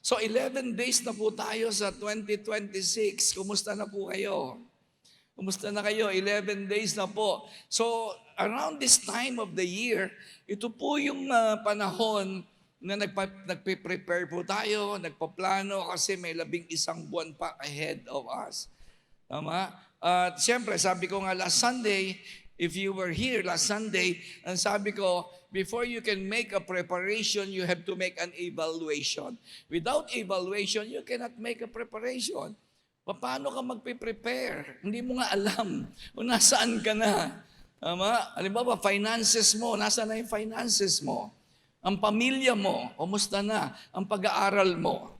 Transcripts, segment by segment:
So 11 days na po tayo sa 2026. Kumusta na po kayo? Kumusta na kayo? 11 days na po. So around this time of the year, ito po yung panahon na nagpe-prepare po tayo, nagpaplano kasi may 11 buwan pa ahead of us. Tama? At siyempre, sabi ko nga last Sunday, if you were here last Sunday, ang sabi ko, before you can make a preparation, you have to make an evaluation. Without evaluation, you cannot make a preparation. Paano ka magpe-prepare? Hindi mo nga alam kung nasaan ka na. Tama? Halimbawa, finances mo, nasaan na yung finances mo? Ang pamilya mo, kumusta na? Ang pag-aaral mo.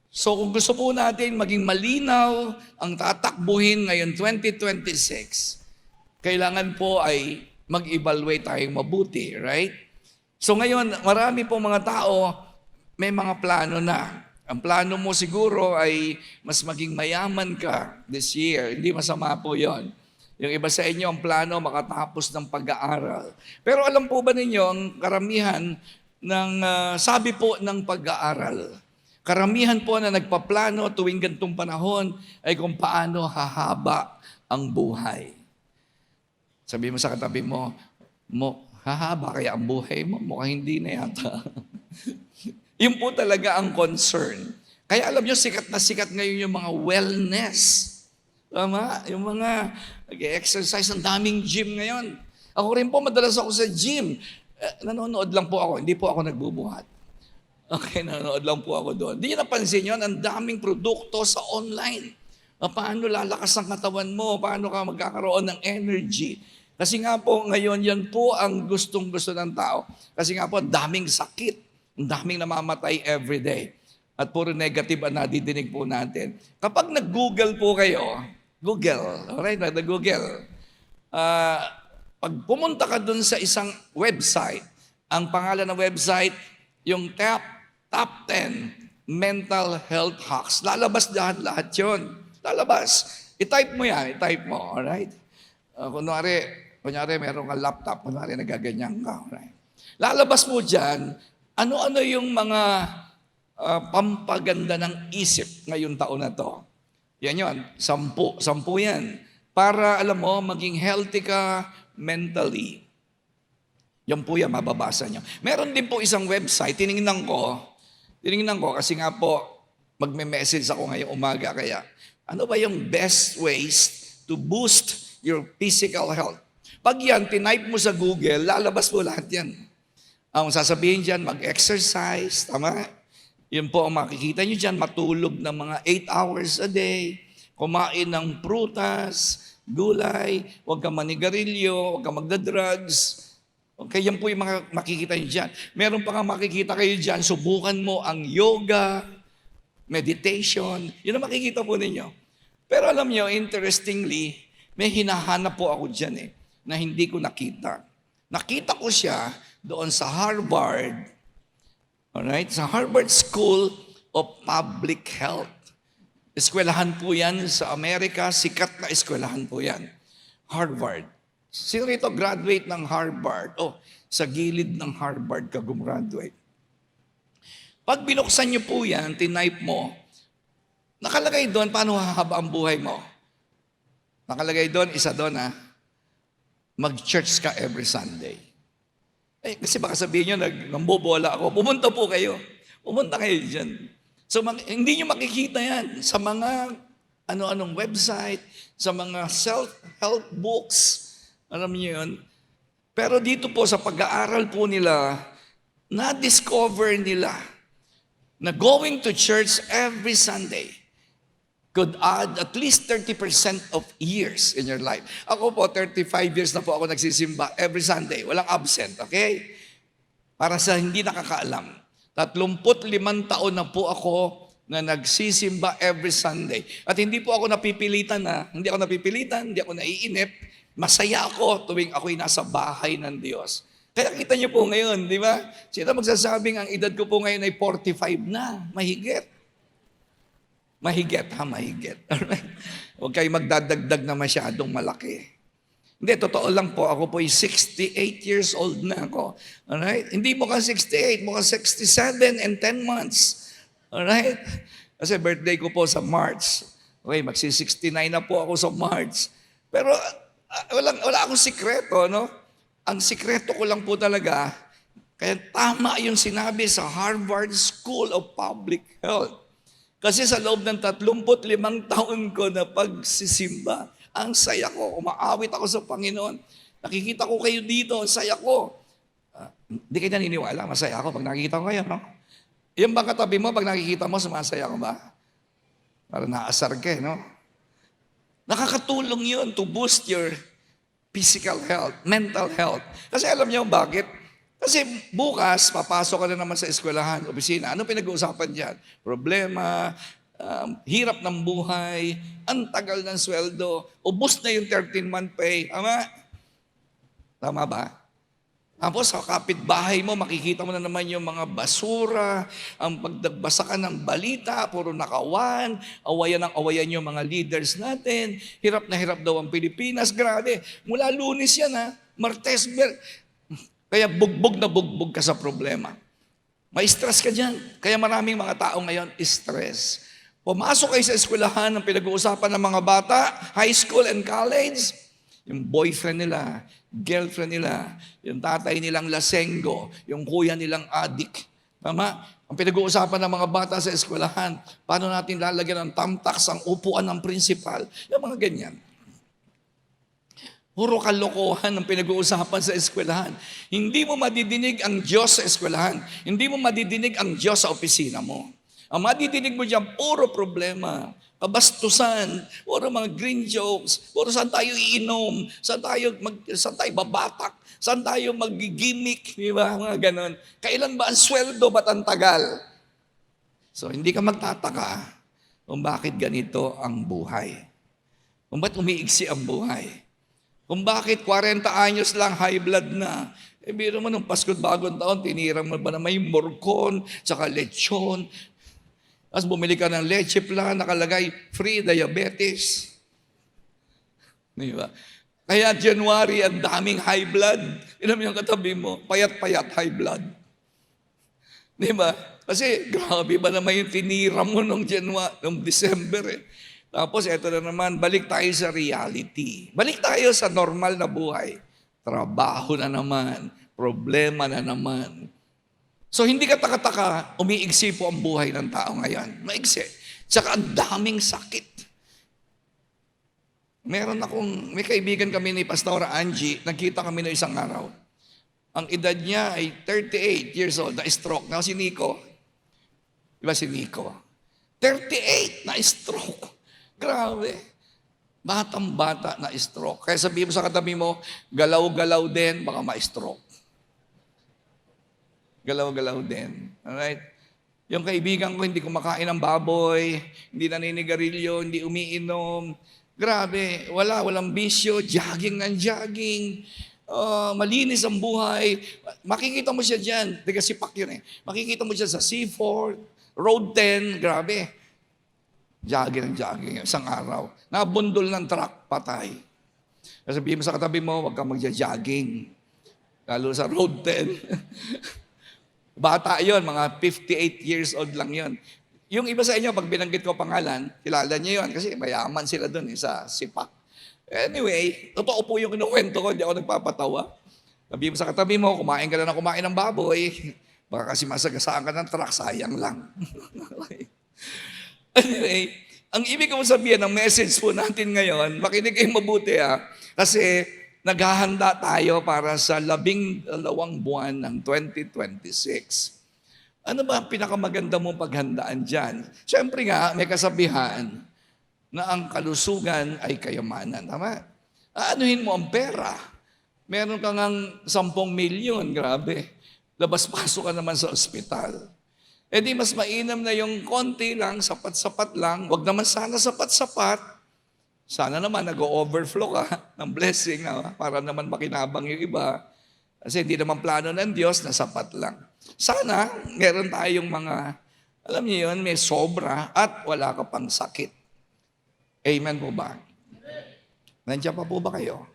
So kung gusto po natin maging malinaw ang tatakbuhin ngayon 2026, kailangan po ay mag-evaluate tayong mabuti, right? So ngayon, marami po mga tao may mga plano na. Ang plano mo siguro ay mas maging mayaman ka this year. Hindi masama po yon. Yung iba sa inyo, ang plano makatapos ng pag-aaral. Pero alam po ba ninyo, ang karamihan ng sabi po ng pag-aaral, karamihan po na nagpaplano tuwing gantong panahon ay kung paano hahaba ang buhay. Sabi mo sa katabi mo, hahaba kaya ang buhay mo? Mukhang hindi na yata. Yun po talaga ang concern. Kaya alam nyo, sikat na sikat ngayon yung mga wellness. Tama? Yung mga nag-exercise, ang daming gym ngayon. Ako rin po, madalas ako sa gym. Nanonood lang po ako, hindi po ako nagbubuhat. Okay, nanonood lang po ako doon. Hindi nyo napansin yun, ang daming produkto sa online. Paano lalakas ang katawan mo? Paano ka magkakaroon ng energy? Kasi nga po, ngayon, yan po ang gustong-gusto ng tao. Kasi nga po, daming sakit. Ang daming namamatay everyday. At puro negative ang nadidinig po natin. Kapag nag-Google po kayo, Google, alright, nag-Google, pag pumunta ka dun sa isang website, ang pangalan ng website, yung top 10 mental health hacks. Lalabas lahat yun. Lalabas. I-type mo yan, i-type mo, alright? Kunyari, meron kang laptop, kunyari, nagaganyan ka, alright? Lalabas mo dyan, ano-ano yung mga pampaganda ng isip ngayong taon na to. Yan yun, 10 yan. Para, alam mo, maging healthy ka mentally. Yan po yan, mababasa nyo. Meron din po isang website, tinignan ko kasi nga po, magme-message ako ngayong umaga, kaya ano ba yung best ways to boost your physical health? Pag yan, tinype mo sa Google, lalabas mo lahat yan. Ang sasabihin dyan, mag-exercise, tama? Yun po ang makikita nyo dyan, matulog ng mga 8 hours a day, kumain ng prutas, gulay, huwag kang manigarilyo, huwag kang magda-drugs. Okay, yan po yung mga makikita nyo dyan. Meron pa nga makikita kayo dyan, subukan mo ang yoga, meditation, yun ang makikita po ninyo. Pero alam nyo, interestingly, may hinahanap po ako dyan na hindi ko nakita. Nakita ko siya doon sa Harvard, alright, sa Harvard School of Public Health. Eskwelahan po yan sa Amerika, sikat na eskwelahan po yan. Harvard. Sino rito graduate ng Harvard? Sa gilid ng Harvard ka gumraduate. Pag binuksan niyo po yan, tinype mo, nakalagay doon, paano hahaba ang buhay mo? Nakalagay doon, isa doon mag-church ka every Sunday. Kasi baka sabihin nyo, nambobola ako, pumunta po kayo. Pumunta kayo dyan. So, hindi nyo makikita yan sa mga ano-anong website, sa mga self-help books. Alam niyo yun? Pero dito po sa pag-aaral po nila, na-discover nila na going to church every Sunday could add at least 30% of years in your life. Ako po, 35 years na po ako nagsisimba every Sunday. Walang absent, okay? Para sa hindi nakakaalam. 35 taon na po ako na nagsisimba every Sunday. At hindi po ako napipilitan hindi ako naiinip. Masaya ako tuwing ako'y nasa bahay ng Diyos. Kaya kita niyo po ngayon, di ba? Sino magsasabing ang edad ko po ngayon ay 45 na, mahigit. Mahigit. Alright? Huwag kayo magdadagdag na masyadong malaki. Hindi, totoo lang po. Ako po 68 years old na ako. Alright? Hindi mo ka 68, mo ka 67 and 10 months. Alright? Kasi birthday ko po sa March. Okay, magsi-69 na po ako sa March. Pero wala akong sikreto, no? Ang sikreto ko lang po talaga, kaya tama yung sinabi sa Harvard School of Public Health. Kasi sa loob ng 35 taon ko na pagsisimba, ang saya ko, umaawit ako sa Panginoon. Nakikita ko kayo dito, ang saya ko. Hindi kayo naniniwala, masaya ako pag nakikita ko kayo, no? Yung bang katabi mo, pag nakikita mo, sumasaya ko ba? Para naasar ka, no? Nakakatulong yun to boost your physical health, mental health. Kasi alam niyo bakit? Kasi bukas, papasok ka na naman sa eskwelahan, opisina. Ano pinag-uusapan dyan? Problema, hirap ng buhay, ang tagal ng sweldo, ubos na yung 13-month pay. Tama? Tama ba? Tapos sa kapitbahay mo, makikita mo na naman yung mga basura, ang pagdagbasa ka ng balita, puro nakawan, awayan ng awayan yung mga leaders natin, hirap na hirap daw ang Pilipinas, grabe. Mula Lunes yan ha, Martes, kaya bugbog na bugbog ka sa problema. May stress ka dyan. Kaya maraming mga tao ngayon, stress. Pumasok kayo sa eskwelahan ng pinag-uusapan ng mga bata, high school and college, yung boyfriend nila, girlfriend nila, yung tatay nilang lasenggo, yung kuya nilang adik. Tama? Ang pinag-uusapan ng mga bata sa eskwelahan, paano natin lalagyan ng tamtax ang upuan ng principal, yung mga ganyan. Puro kalokohan ang pinag-uusapan sa eskwelahan. Hindi mo madidinig ang Diyos sa eskwelahan. Hindi mo madidinig ang Diyos sa opisina mo. Ang madidinig mo dyan, puro problema, kabastusan, puro mga green jokes, puro saan tayo iinom, saan tayo babatak, saan tayo mag-gimmick, di ba? Mga ganon. Kailan ba ang sweldo, ba't ang tagal? So, hindi ka magtataka kung bakit ganito ang buhay. Kung ba't umiigsi ang buhay. Kung bakit 40 anyos lang, high blood na. Biro mo nung Pasko't Bagong Taon, tinirang mo ba na may morcon, tsaka lechon. Tapos bumili ka ng leche plan, nakalagay, free diabetes. Di ba? Kaya January, ang daming high blood. Inom yung katabi mo, payat-payat high blood. Di ba? Kasi grabe ba naman yung tinira mo nung December eh. Tapos eto na naman, balik tayo sa reality. Balik tayo sa normal na buhay. Trabaho na naman, problema na naman. So hindi ka taka-taka, umiigsi po ang buhay ng tao ngayon. Maigsi. Tsaka ang daming sakit. May kaibigan kami ni Pastora Angie, nagkita kami no isang araw. Ang edad niya ay 38 years old, na-stroke. Na si Nico. Di ba si Nico? 38 na-stroke. Grabe. Batang-bata na stroke. Kaya sabihin mo sa katabi mo, galaw-galaw din, baka ma-stroke. Galaw-galaw din. Alright? Yung kaibigan ko, hindi kumakain ng baboy, hindi naninigarilyo, hindi umiinom. Grabe, walang bisyo, jogging ng jogging. Malinis ang buhay. Makikita mo siya dyan. Teka, sipak yun eh. Makikita mo siya sa C4, Road 10, grabe. Jogging ng jogging, isang araw. Nabundol ng truck, patay. Kasi sabihin mo sa katabi mo, huwag kang magja-jogging. Lalo sa Road 10. Bata yon, mga 58 years old lang yon. Yung iba sa inyo, pag binanggit ko pangalan, kilala niyo yon kasi mayaman sila dun sa sipak. Anyway, totoo po yung kinukwento ko, hindi ako nagpapatawa. Sabihin mo sa katabi mo, kumain ka na kumain ng baboy, baka kasi masagasaan ka ng truck, sayang lang. Anyway, ang ibig ko sabihin ng message po natin ngayon, makinig kayo mabuti kasi naghahanda tayo para sa 12 buwan ng 2026. Ano ba ang pinakamaganda mong paghandaan dyan? Siyempre nga, may kasabihan na ang kalusugan ay kayamanan. Tama? Aanuhin mo ang pera. Meron ka ngang 10 milyon, grabe. Labas-pasok ka naman sa ospital. Eh di mas mainam na yung konti lang, sapat-sapat lang. Wag naman sana sapat-sapat. Sana naman nag-overflow ka ng blessing para naman makinabang yung iba. Kasi hindi naman plano ng Diyos na sapat lang. Sana meron tayong mga, alam niyo yun, may sobra at wala ka pang sakit. Amen po ba? Nandiyan pa po ba kayo?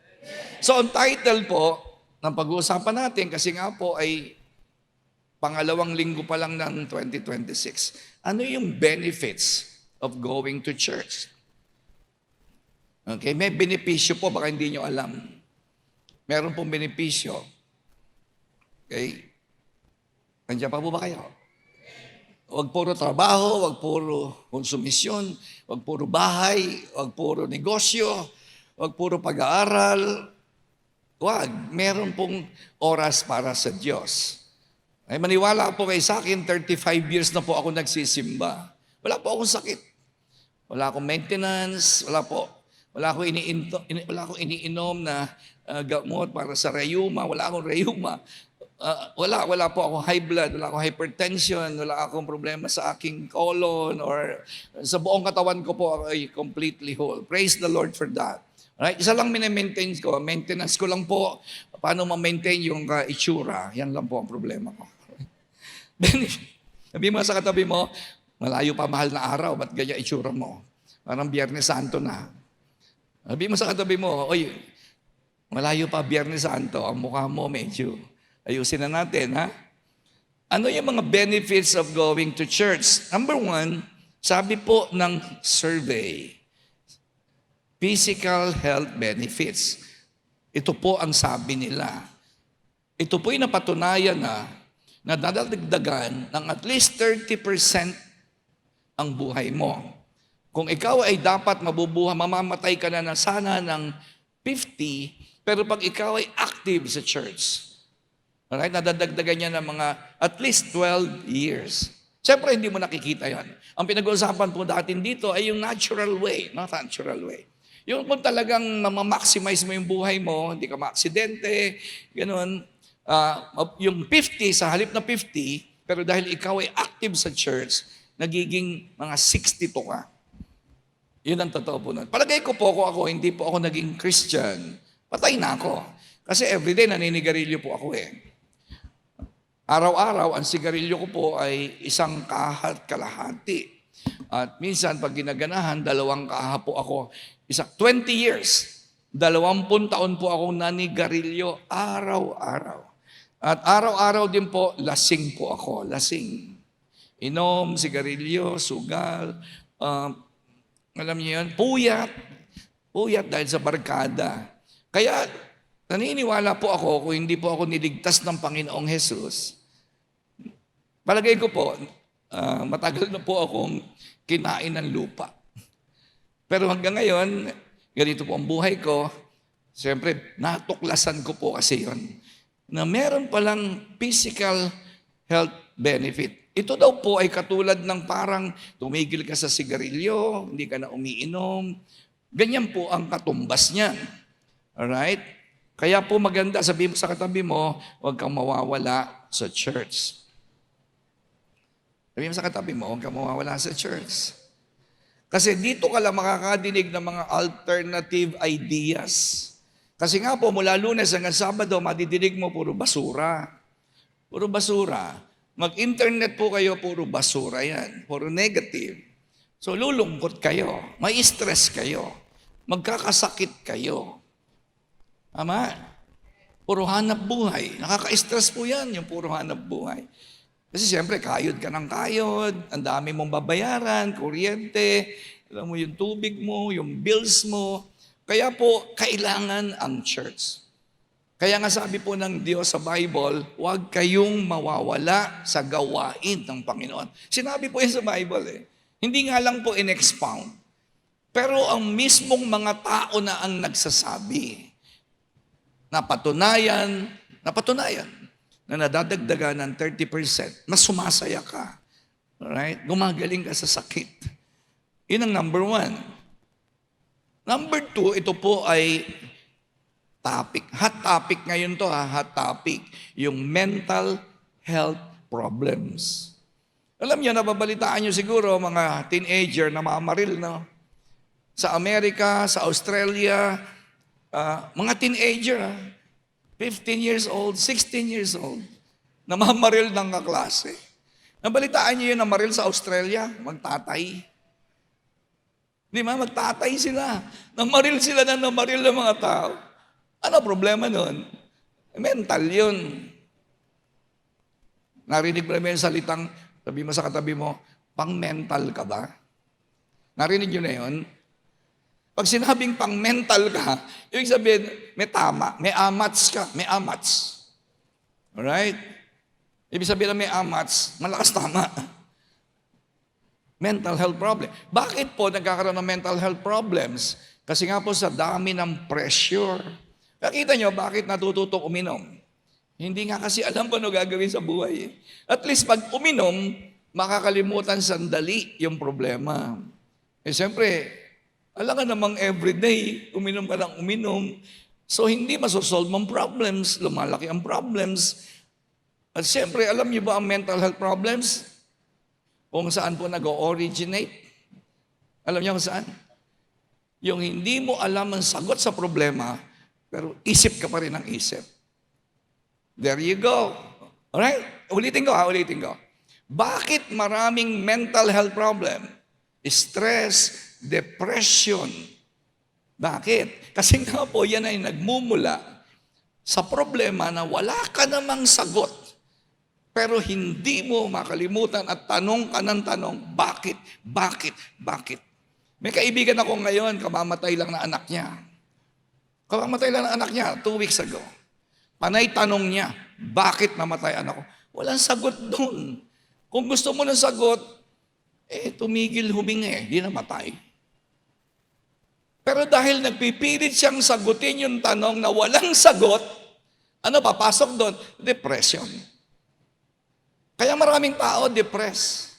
So, ang title po ng pag-uusapan natin, kasi nga po ay pangalawang linggo pa lang ng 2026. Ano yung benefits of going to church? Okay, may benepisyo po, baka hindi nyo alam. Meron pong benepisyo. Okay? Nandiyan pa po ba kayo? Huwag puro trabaho, huwag puro konsumisyon, huwag puro bahay, huwag puro negosyo, huwag puro pag-aaral. Huwag, meron pong oras para sa Diyos. Ay maniwala po kayo sa akin, 35 years na po ako nagsisimba. Wala po akong sakit. Wala akong maintenance, wala akong iniinom na gamot para sa rheuma, wala akong rheuma. Wala po akong high blood, wala akong hypertension, wala akong problema sa aking colon or sa buong katawan ko po ay completely whole. Praise the Lord for that. Right? Isa lang maintenance ko lang po paano ma-maintain yung itsura. Yan lang po ang problema ko. Sabi mo sa katabi mo, malayo pa mahal na araw, ba't ganyan itsura mo? Parang Biyernes Santo na. Sabi mo sa katabi mo, oy, malayo pa Biyernes Santo, ang mukha mo medyo ayusin na natin, ha? Ano yung mga benefits of going to church? Number 1, sabi po ng survey, physical health benefits. Ito po ang sabi nila. Ito po'y napatunayan na nadadagdagan ng at least 30% ang buhay mo. Kung ikaw ay dapat mamamatay ka na sana ng 50, pero pag ikaw ay active sa church, alright, nadadagdagan niya ng mga at least 12 years. Siyempre, hindi mo nakikita yan. Ang pinag-uusapan po natin dito ay yung natural way, not natural way. Yung kung talagang maximize mo yung buhay mo, hindi ka maaksidente, ganun. Yung 50 sa halip na 50, pero dahil ikaw ay active sa church, nagiging mga 62 ka. Yun ang totoo po nun. Palagay ko po ako, hindi po ako naging Christian. Patay na ako. Kasi everyday naninigarilyo po ako eh. Araw-araw, ang sigarilyo ko po ay isang kaha at kalahati. At minsan, pag ginaganahan, 2 kaha po ako. 20 years, 20 taon po akong nanigarilyo araw-araw. At araw-araw din po, lasing po ako. Lasing. Inom, sigarilyo, sugal, alam niyo yun, puyat. Puyat dahil sa barkada. Kaya, naniniwala po ako kung hindi po ako niligtas ng Panginoong Jesus. Palagay ko po, matagal na po akong kinain ng lupa. Pero hanggang ngayon, ganito po ang buhay ko. Siyempre, natuklasan ko po kasi yun, na meron palang physical health benefit. Ito daw po ay katulad ng parang tumigil ka sa sigarilyo, hindi ka na umiinom. Ganyan po ang katumbas niyan. Alright? Kaya po maganda, sabihin mo sa katabi mo, huwag kang mawawala sa church. Sabihin mo sa katabi mo, huwag kang mawawala sa church. Kasi dito ka lang makakadinig ng mga alternative ideas. Kasi nga po, mula Lunes hanggang Sabado, madidinig mo puro basura. Puro basura. Mag-internet po kayo, puro basura yan. Puro negative. So lulungkot kayo. May stress kayo. Magkakasakit kayo. Tama? Puro hanap buhay. Nakaka-stress po yan, yung puro hanap buhay. Kasi siyempre, kayod ka ng kayod, ang dami mong babayaran, kuryente, alam mo yung tubig mo, yung bills mo. Kaya po, kailangan ang church. Kaya nga sabi po ng Diyos sa Bible, huwag kayong mawawala sa gawain ng Panginoon. Sinabi po yan sa Bible eh. Hindi nga lang po in-expound. Pero ang mismong mga tao na ang nagsasabi, napatunayan, na nadadagdagan ng 30%, mas sumasaya ka. Alright? Gumagaling ka sa sakit. Yun ang number 1. Number 2, ito po ay topic. Hot topic ngayon to, hot topic. Yung mental health problems. Alam niyo, nababalitaan niyo siguro mga teenager na mamaril, no? Sa Amerika, sa Australia, mga teenager, 15 years old, 16 years old, namamaril ng kaklase. Nabalitaan niyo yun, namaril sa Australia, magtatay. Di ba? Magtatay sila. Namaril sila ng namaril ng mga tao. Ano problema nun? Mental yun. Narinig mo naman yung salitang, sabi mo sa katabi mo, pang-mental ka ba? Narinig nyo na yun? Pag sinabing pang-mental ka, ibig sabihin, may tama, may amats ka, may amats. Alright? Ibig sabihin na may amats, malakas tama. Mental health problem. Bakit po nagkakaroon ng mental health problems? Kasi nga po sa dami ng pressure. Nakita nyo, bakit natututok uminom? Hindi nga kasi alam kung ano gagawin sa buhay. At least pag uminom, makakalimutan sandali yung problema. Siyempre, alam ka namang everyday, uminom ka ng uminom. So, hindi masosolve ang problems, lumalaki ang problems. At siyempre, alam niyo ba ang mental health problems? Kung saan po nag-originate? Alam niyo kung saan? Yung hindi mo alam ang sagot sa problema, pero isip ka pa rin ng isip. There you go. Alright? Ulitin ko. Bakit maraming mental health problem? Stress, depression. Bakit? Kasi nga po, yan ay nagmumula sa problema na wala ka namang sagot. Pero hindi mo makalimutan at tanong ka ng tanong, bakit? May kaibigan ako ngayon, kamamatay lang na anak niya. Kamamatay lang na anak niya, 2 weeks ago. Panay tanong niya, bakit namatay anak ko? Walang sagot doon. Kung gusto mo ng sagot, tumigil humingi, di namatay. Pero dahil nagpipilit siyang sagutin yung tanong na walang sagot, ano papasok doon? Depression. Kaya maraming tao depressed.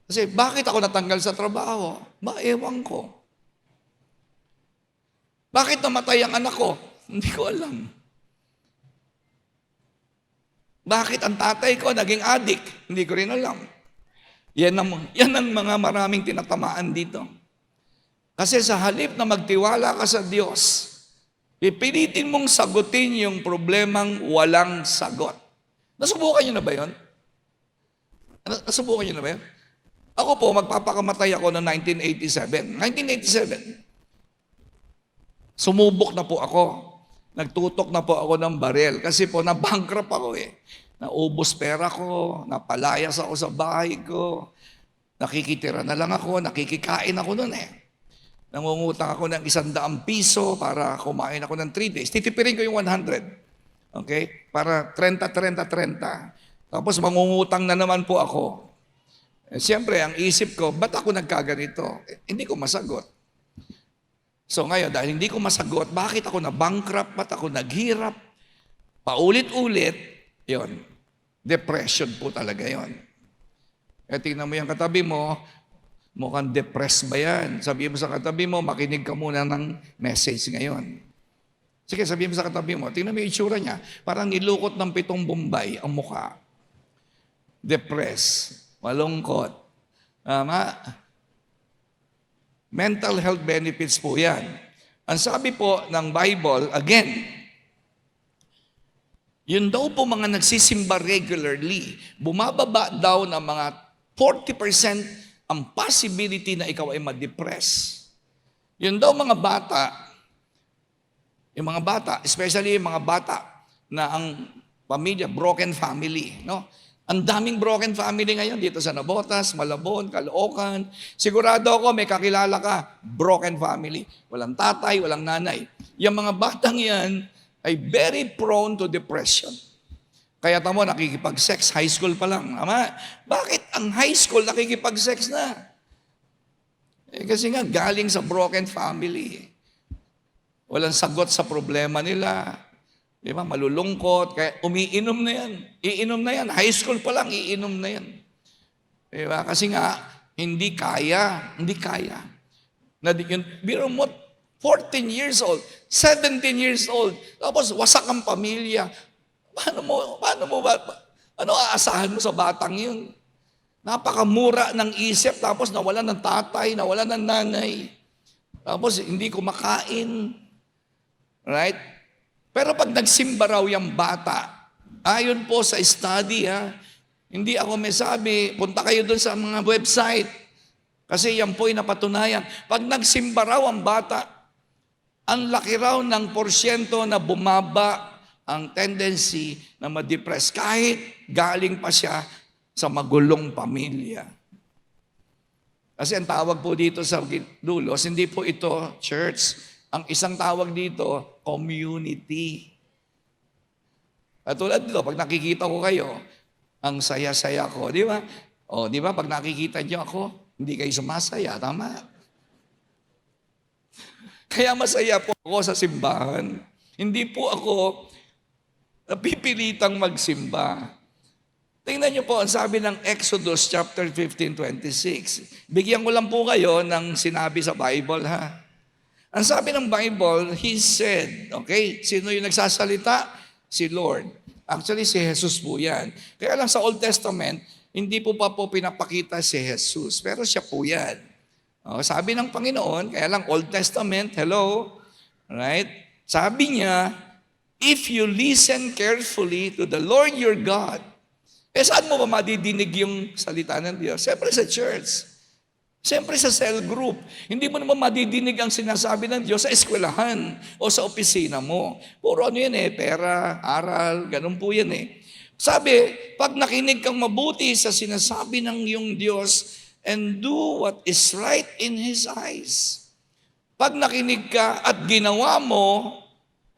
Kasi bakit ako natanggal sa trabaho? Ewan ko. Bakit namatay ang anak ko? Hindi ko alam. Bakit ang tatay ko naging addict? Hindi ko rin alam. Yan ang mga maraming tinatamaan dito. Kasi sa halip na magtiwala ka sa Diyos, pipilitin mong sagutin yung problemang walang sagot. Nasubukan nyo na ba yun? Nasubukan nyo na ba yun? Ako po, magpapakamatay ako noong 1987. 1987. Sumubok na po ako. Nagtutok na po ako ng baril. Kasi po, na-bankrupt ako eh. Naubos pera ko, napalayas ako sa bahay ko, nakikitira na lang ako, nakikikain ako noon eh. Nangungutang ako ng 100 piso para kumain ako ng 3 days. Titipirin ko yung 100. Okay? Para 30. Tapos mangungutang na naman po ako. Siyempre, ang isip ko, ba't ako nagkaganito? Hindi ko masagot. So ngayon, dahil hindi ko masagot, bakit ako na-bankrupt? Ba't ako naghirap? Paulit-ulit, yon. Depression po talaga yon. Tingnan mo yung katabi mo, mukhang depressed ba yan? Sabihin mo sa katabi mo, makinig ka muna ng message ngayon. Sige, sabihin mo sa katabi mo, tingnan mo yung itsura niya. Parang nilukot ng 7 Bombay ang mukha. Depressed, malungkot. Mental health benefits po yan. Ang sabi po ng Bible, again, yun daw po mga nagsisimba regularly, bumababa daw ng mga 40% ang possibility na ikaw ay ma-depress. Yun daw mga bata, especially yung mga bata na ang pamilya, broken family, no? Ang daming broken family ngayon dito sa Navotas, Malabon, Caloocan. Sigurado ako may kakilala ka, broken family. Walang tatay, walang nanay. Yung mga batang yan ay very prone to depression. Kaya tamo, nakikipag-sex, high school pa lang. Ama, bakit ang high school nakikipag-sex na? Kasi nga galing sa broken family. Walang sagot sa problema nila. Di ba? Malulungkot. Kaya umiinom na yan. Iinom na yan. High school pa lang, iinom na yan. Di ba? Kasi nga, hindi kaya. Biro mo, 14 years old, 17 years old, tapos wasak ang pamilya. Ano aasahan mo sa batang yun? Napakamura ng isip, tapos nawala ng tatay, nawala ng nanay. Tapos hindi kumakain. Right? Pero pag nagsimba raw yung bata, ayon po sa study, hindi ako may sabi, punta kayo doon sa mga website. Kasi yan po'y napatunayan. Pag nagsimba raw ang bata, ang laki raw ng porsyento na bumaba ang tendency na ma-depress kahit galing pa siya sa magulong pamilya. Kasi ang tawag po dito sa dulos, hindi po ito church. Ang isang tawag dito, community. At tulad dito, pag nakikita ko kayo, ang saya-saya ko, di ba? O, di ba, pag nakikita niyo ako, hindi kayo sumasaya, tama? Kaya masaya po ako sa simbahan. Hindi po ako napipilitang magsimba. Tingnan niyo po, ang sabi ng Exodus chapter 15:26. Bigyan ko lang po kayo ng sinabi sa Bible, ha? Ang sabi ng Bible, He said, okay, sino yung nagsasalita? Si Lord. Actually, si Jesus po yan. Kaya lang sa Old Testament, hindi po pinapakita si Jesus. Pero siya po yan. Sabi ng Panginoon, kaya lang Old Testament, hello, right? Sabi niya, if you listen carefully to the Lord your God, saan mo ba madidinig yung salita ng Diyos? Siyempre sa church. Siyempre sa cell group. Hindi mo naman madidinig ang sinasabi ng Diyos sa eskwelahan o sa opisina mo. Puro ano yan pera, aral, ganun po yan Sabi, pag nakinig kang mabuti sa sinasabi ng iyong Diyos, and do what is right in His eyes. Pag nakinig ka at ginawa mo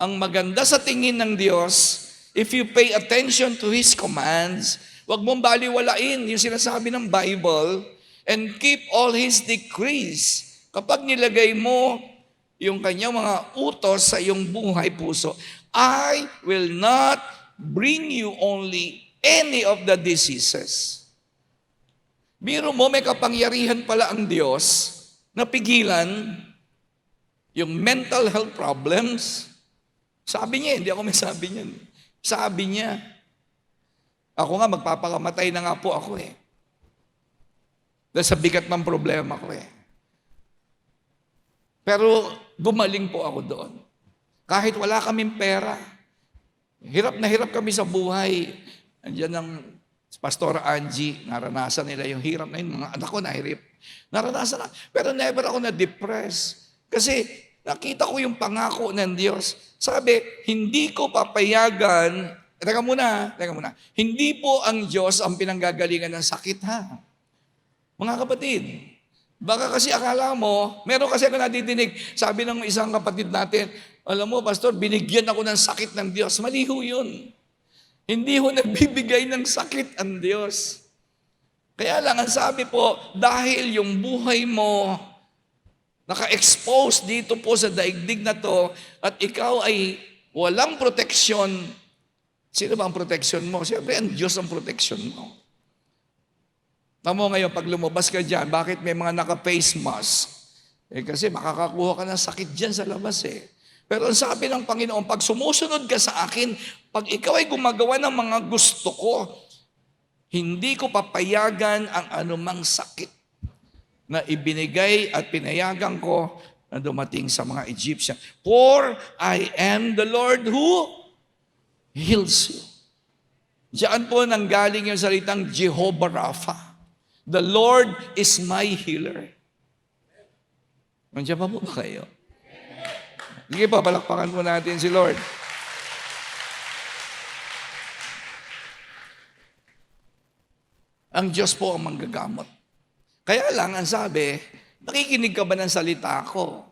ang maganda sa tingin ng Diyos, if you pay attention to His commands, huwag mong baliwalain yung sinasabi ng Bible, and keep all His decrees. Kapag nilagay mo yung kanyang mga utos sa iyong buhay puso, I will not bring you only any of the diseases. Biro mo, may kapangyarihan pala ang Diyos na pigilan yung mental health problems. Sabi niya, hindi ako may sabi niyan. Sabi niya, ako nga, magpapakamatay na nga po ako Dahil sa bigat ng problema ko Pero gumaling po ako doon. Kahit wala kaming pera, hirap na hirap kami sa buhay. Andiyan ang Pastor Angie, naranasan nila yung hirap na yun. Mga anak ko naranasan na. Pero never ako na-depress. Kasi nakita ko yung pangako ng Diyos. Sabi, hindi ko papayagan, teka muna. Hindi po ang Diyos ang pinanggagalingan ng sakit, ha? Mga kapatid, baka kasi akala mo, meron kasi ako nadidinig, sabi ng isang kapatid natin, alam mo, Pastor, binigyan ako ng sakit ng Diyos. Maliho yun. Hindi ho nagbibigay ng sakit ang Diyos. Kaya lang, ang sabi po, dahil yung buhay mo naka-expose dito po sa daigdig na to at ikaw ay walang proteksyon, sino ba ang proteksyon mo? Siyempre, ang Diyos ang proteksyon mo. Tamo ngayon, pag lumabas ka dyan, bakit may mga naka-face mask? Kasi makakakuha ka ng sakit dyan sa labas Pero ang sabi ng Panginoon, pag sumusunod ka sa akin, pag ikaw ay gumagawa ng mga gusto ko, hindi ko papayagan ang anumang sakit na ibinigay at pinayagan ko na dumating sa mga Egyptian. For I am the Lord who heals you. Diyan po nanggaling yung salitang Jehovah Rapha. The Lord is my healer. Nandiyan pa po ba kayo? Sige pa, palakpakan po natin si Lord. Ang Diyos po ang manggagamot. Kaya lang, ang sabi, nakikinig ka ba ng salita ko?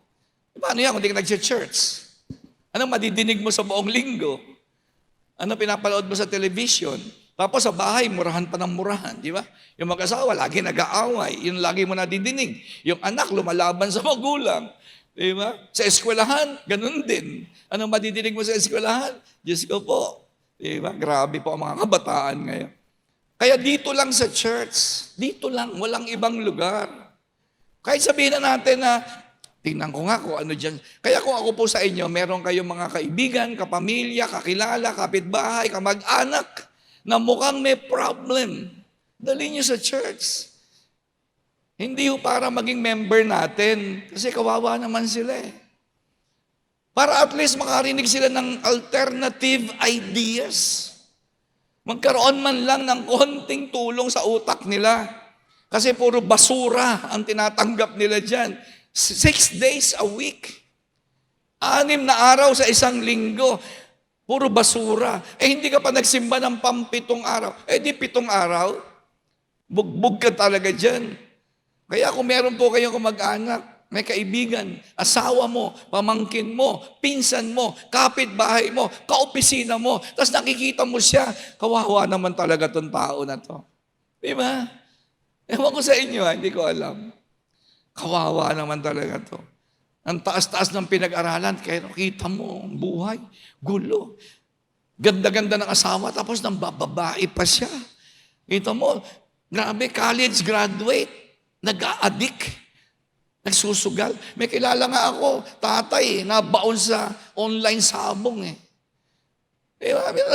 Paano yan kung di ka nag-church? Anong madidinig mo sa buong linggo? Ano pinapanood mo sa television? Tapos sa bahay, murahan pa ng murahan, di ba? Yung mag-asawa, lagi nag-aaway. Yun lagi mo nadidinig. Yung anak, lumalaban sa magulang. Di ba? Sa eskwelahan, ganun din. Anong madidinig mo sa eskwelahan? Diyos ko po. Di ba? Grabe po ang mga kabataan ngayon. Kaya dito lang sa church, dito lang, walang ibang lugar. Kahit sabihin na natin na, tingnan ko nga kung ano dyan. Kaya kung ako po sa inyo, meron kayong mga kaibigan, kapamilya, kakilala, kapitbahay, kamag-anak, na mukhang may problem. Dali nyo sa church. Hindi ho para maging member natin, kasi kawawa naman sila Para at least makarinig sila ng alternative ideas. Magkaroon man lang ng konting tulong sa utak nila. Kasi puro basura ang tinatanggap nila dyan. 6 days a week. 6 na araw sa isang linggo. Puro basura. Hindi ka pa nagsimba ng 7 araw. Di 7 araw. Bugbog ka talaga dyan. Kaya kung meron po kayong kamag-anak, may kaibigan, asawa mo, pamangkin mo, pinsan mo, kapitbahay mo, kaopisina mo, tapos nakikita mo siya, kawawa naman talaga tong tao na to. Di ba? Ewan ko sa inyo, hindi ko alam. Kawawa naman talaga to. Ang taas-taas ng pinag-aralan, kaya nakita mo, ang buhay, gulo. Ganda-ganda ng asawa, tapos nang bababae pa siya. Kita mo, grabe, college graduate, nag-a-addict, nagsusugal. May kilala nga ako, tatay, nabaon sa online sabong eh.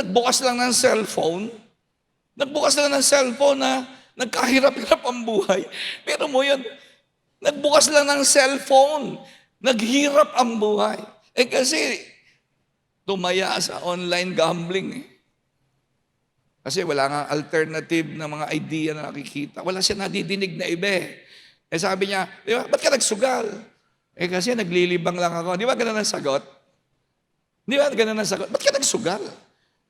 Nagbukas lang ng cellphone, na nagkahirap-hirap ang buhay. Pero mo yun, nagbukas lang ng cellphone, naghirap ang buhay. Kasi, tumaya sa online gambling eh. Kasi wala nga alternative na mga idea na nakikita. Wala siya nadidinig na iba eh. Sabi niya, di ba, ba't ka nagsugal? Kasi naglilibang lang ako. Di ba ganun ang sagot? Ba't ka nagsugal?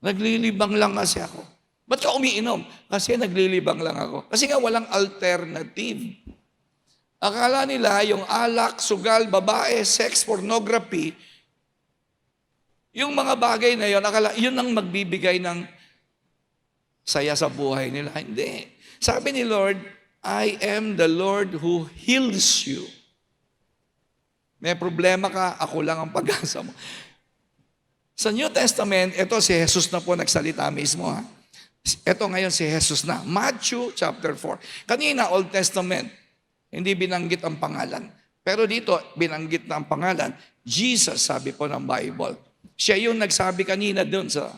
Naglilibang lang kasi ako. Ba't ka umiinom? Kasi naglilibang lang ako. Kasi nga walang alternative. Akala nila yung alak, sugal, babae, sex, pornography, yung mga bagay na yun, akala yun ang magbibigay ng saya sa buhay nila. Hindi. Sabi ni Lord, I am the Lord who heals you. May problema ka, ako lang ang pag-asa mo. Sa New Testament, ito si Jesus na po nagsalita mismo. Ito ngayon si Jesus na. Matthew chapter 4. Kanina, Old Testament, hindi binanggit ang pangalan. Pero dito, binanggit na ang pangalan. Jesus, sabi po ng Bible. Siya yung nagsabi kanina doon sa,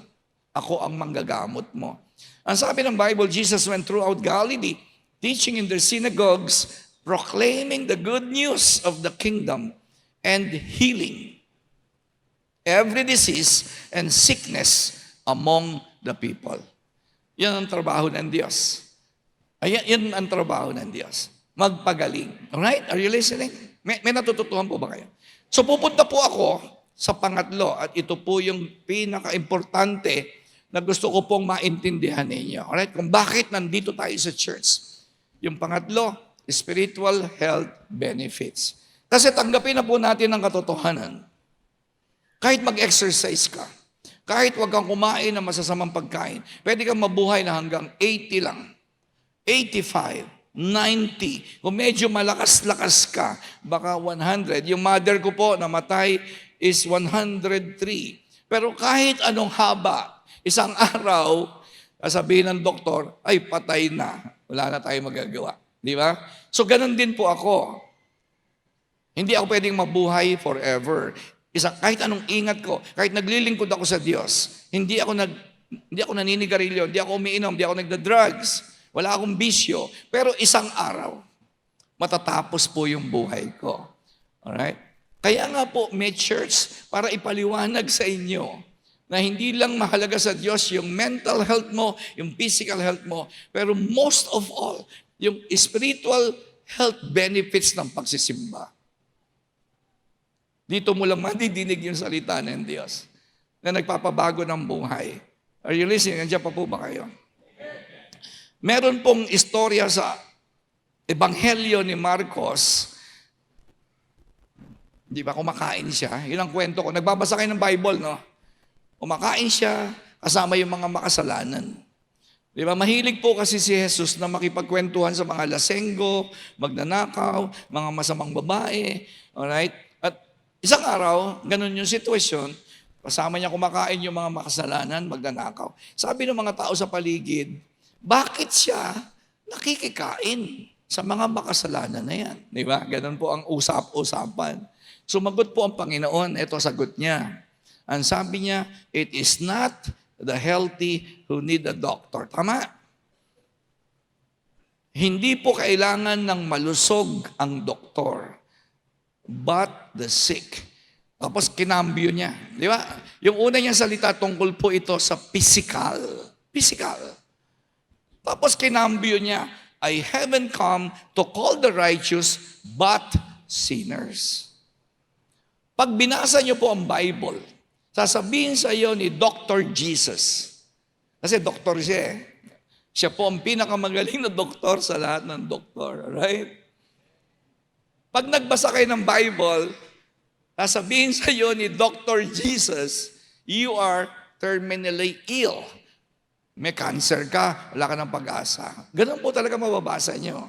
ako ang manggagamot mo. Ang sabi ng Bible, Jesus went throughout Galilee, teaching in their synagogues, proclaiming the good news of the kingdom, and healing every disease and sickness among the people. Yan ang trabaho ng Diyos. Yan ang trabaho ng Diyos. Magpagaling. Alright? Are you listening? May natututuhan po ba kayo? So pupunta po ako sa pangatlo at ito po yung pinaka-importante na gusto ko pong maintindihan ninyo. Alright? Kung bakit nandito tayo sa church. Yung pangatlo, spiritual health benefits. Kasi tanggapin na po natin ang katotohanan. Kahit mag-exercise ka, kahit wag kang kumain ng masasamang pagkain, pwede kang mabuhay na hanggang 80 lang. 85, 90. Kung medyo malakas-lakas ka, baka 100. Yung mother ko po namatay is 103. Pero kahit anong haba, isang araw, sabihin ng doktor, ay patay na. Wala na tayong magagawa. Di ba? So ganun din po ako. Hindi ako pwedeng mabuhay forever. Kahit anong ingat ko, kahit naglilingkod ako sa Diyos, hindi ako naninigarilyo, hindi ako umiinom, hindi ako nagda-drugs, wala akong bisyo, pero isang araw, matatapos po yung buhay ko. Alright? Kaya nga po, may church para ipaliwanag sa inyo na hindi lang mahalaga sa Diyos yung mental health mo, yung physical health mo, pero most of all, yung spiritual health benefits ng pagsisimba. Dito mo lang madidinig yung salita ng Diyos na nagpapabago ng buhay. Are you listening? Nandiyan pa po ba kayo? Meron pong istorya sa Ebanghelyo ni Marcos. Di ba, kumakain siya. Yun ang kwento ko. Nagbabasa kayo ng Bible, no? Kumakain siya kasama yung mga makasalanan. Di ba, mahilig po kasi si Jesus na makipagkwentuhan sa mga lasenggo, magnanakaw, mga masamang babae. Alright? Isang araw, ganun yung sitwasyon, kasama niya kumakain yung mga makasalanan, magnanakaw. Sabi ng mga tao sa paligid, bakit siya nakikikain sa mga makasalanan na yan? Di ba? Ganun po ang usap-usapan. Sumagot po ang Panginoon, ito sagot niya. Ang sabi niya, it is not the healthy who need a doctor. Tama? Hindi po kailangan ng malusog ang doktor, but the sick. Tapos kinambyo niya. Di ba? Yung una niyang salita tungkol po ito sa physical. Physical. Tapos kinambyo niya, I haven't come to call the righteous, but sinners. Pag binasa niyo po ang Bible, sasabihin sa iyo ni Dr. Jesus. Kasi doktor siya eh. Siya po ang pinakamagaling na doktor sa lahat ng doktor. Right? Pag nagbasa kayo ng Bible, sasabihin sa iyo ni Dr. Jesus, you are terminally ill. May cancer ka, wala ka ng pag-asa. Ganun po talaga mababasa niyo.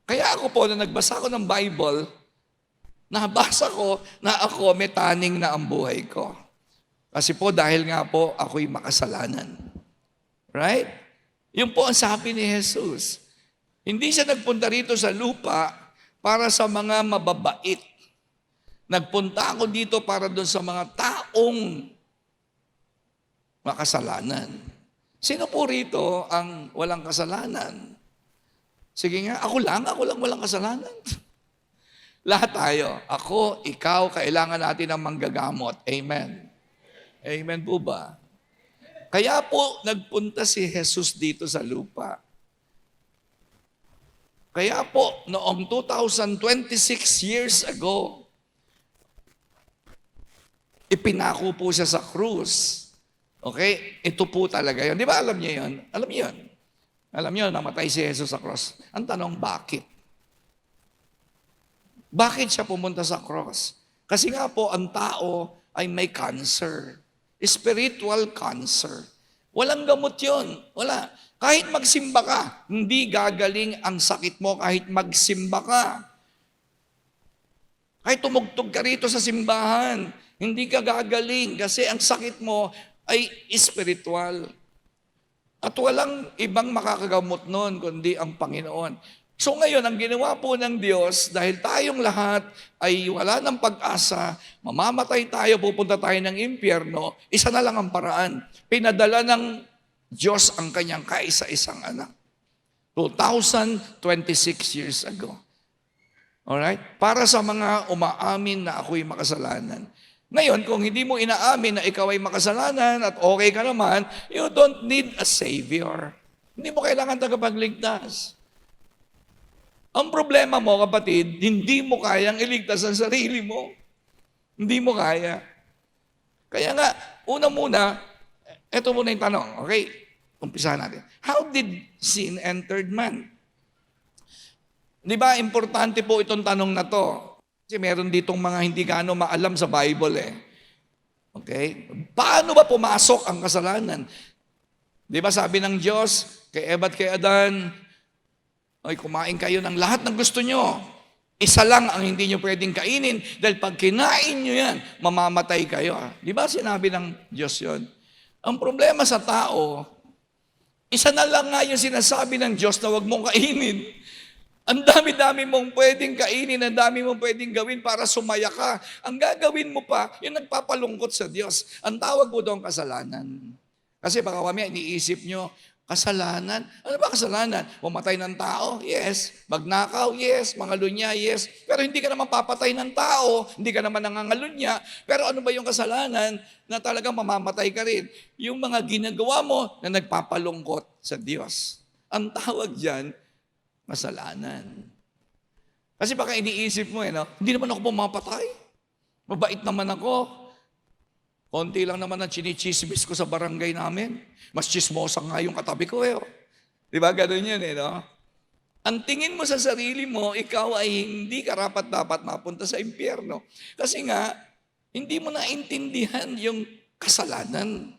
Kaya ako po, na nagbasa ko ng Bible, nabasa ko na ako may taning na ang buhay ko. Kasi po, dahil nga po, ako'y makasalanan. Right? Yun po ang sabi ni Jesus. Hindi siya nagpunta rito sa lupa para sa mga mababait. Nagpunta ako dito para doon sa mga taong makasalanan. Sino po rito ang walang kasalanan? Sige nga, ako lang walang kasalanan. Lahat tayo. Ako, ikaw, kailangan natin ng manggagamot. Amen. Amen po ba? Kaya po, nagpunta si Jesus dito sa lupa. Kaya po, noong 2026 years ago, ipinako po siya sa krus. Okay? Ito po talaga yun. Di ba alam niyo yun? Alam niyo yun. Alam niyo, namatay si Jesus sa cross. Ang tanong, bakit? Bakit siya pumunta sa cross? Kasi nga po, ang tao ay may cancer. Spiritual cancer. Walang gamot yun. Wala. Kahit magsimba ka, hindi gagaling ang sakit mo kahit magsimba ka. Kahit tumugtog ka rito sa simbahan, hindi ka gagaling kasi ang sakit mo ay spiritual. At walang ibang makakagamot nun kundi ang Panginoon. So ngayon, ang ginawa po ng Diyos, dahil tayong lahat ay wala ng pag-asa, mamamatay tayo, pupunta tayo ng impyerno, isa na lang ang paraan. Pinadala ng Diyos ang kanyang kaisa-isang anak. 2026 years ago. Alright? Para sa mga umaamin na ako'y makasalanan. Ngayon, kung hindi mo inaamin na ikaw ay makasalanan at okay ka naman, you don't need a Savior. Hindi mo kailangan tagapagligtas. Ang problema mo, kapatid, hindi mo kayang iligtas ang sarili mo. Hindi mo kaya. Kaya nga, una muna, ito muna yung tanong. Okay? Umpisahan natin. How did sin entered man? Di ba, importante po itong tanong na to. Kasi meron ditong mga hindi gaano maalam sa Bible eh. Okay? Paano ba pumasok ang kasalanan? Di ba sabi ng Diyos, kay Eva at kay Adan, ay kumain kayo ng lahat ng gusto nyo. Isa lang ang hindi nyo pwedeng kainin dahil pag kinain nyo yan, mamamatay kayo. Di ba sinabi ng Diyos yon? Ang problema sa tao, isa na lang nga yung sinasabi ng Diyos na huwag mong kainin. Ang dami-dami mong pwedeng kainin, ang dami mong pwedeng gawin para sumaya ka. Ang gagawin mo pa, yung nagpapalungkot sa Diyos. Ang tawag mo doon kasalanan. Kasi baka mamaya iniisip nyo, kasalanan? Ano ba kasalanan? Pumatay ng tao? Yes. Magnakaw? Yes. Mangalunya? Yes. Pero hindi ka naman papatay ng tao, hindi ka naman nangangalunya. Pero ano ba yung kasalanan na talagang mamamatay ka rin? Yung mga ginagawa mo na nagpapalungkot sa Diyos. Ang tawag dyan, kasalanan. Kasi baka iniisip mo hindi naman ako pumapatay. Mabait naman ako. Konti lang naman ang chinichismis ko sa barangay namin. Mas chismosa nga yung katabi ko Di ba? Ganun yun Ang tingin mo sa sarili mo, ikaw ay hindi karapat-dapat mapunta sa impyerno. Kasi nga, hindi mo naintindihan yung kasalanan.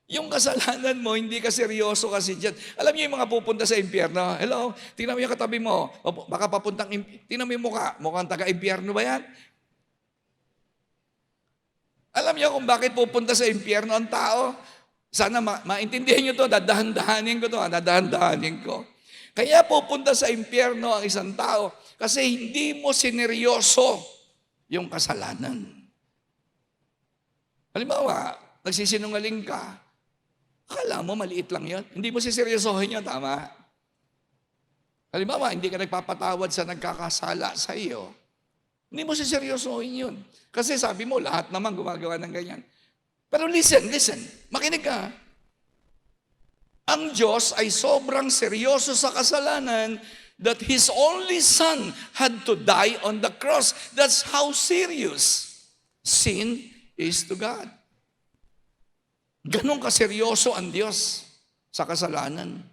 Yung kasalanan mo, hindi ka seryoso kasi dyan. Alam niyo yung mga pupunta sa impyerno? Hello? Tingnan mo yung katabi mo. Baka papuntang tingnan mo yung mukha. Mukhang taga-impyerno ba yan? Alam niyo kung bakit pupunta sa impyerno ang tao? Sana maintindihan niyo to. Dadahan-dahanin ko to. Dadahan-dahanin ko. Kaya pupunta sa impyerno ang isang tao kasi hindi mo sineryoso yung kasalanan. Halimbawa, nagsisinungaling ka. Akala mo, maliit lang yun. Hindi mo siseryosohin yun, tama? Halimbawa, hindi ka nagpapatawad sa nagkakasala sa iyo. Hindi mo siseryosohin yun. Kasi sabi mo, lahat naman gumagawa ng ganyan. Pero listen, makinig ka. Ang Diyos ay sobrang seryoso sa kasalanan that His only Son had to die on the cross. That's how serious sin is to God. Ganon kaseryoso ang Diyos sa kasalanan.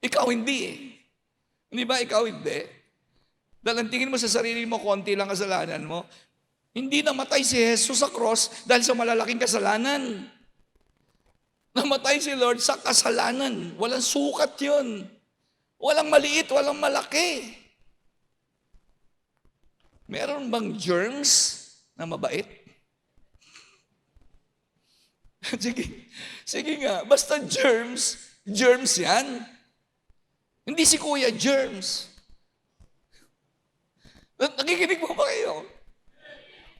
Ikaw hindi eh. Hindi ba ikaw hindi? Dahil ang tingin mo sa sarili mo, konti lang kasalanan mo. Hindi namatay si Jesus sa cross dahil sa malalaking kasalanan. Namatay si Lord sa kasalanan. Walang sukat yun. Walang maliit, walang malaki. Meron bang germs na mabait? Sige nga, basta germs yan. Hindi si Kuya germs. Nakikinig mo ba kayo?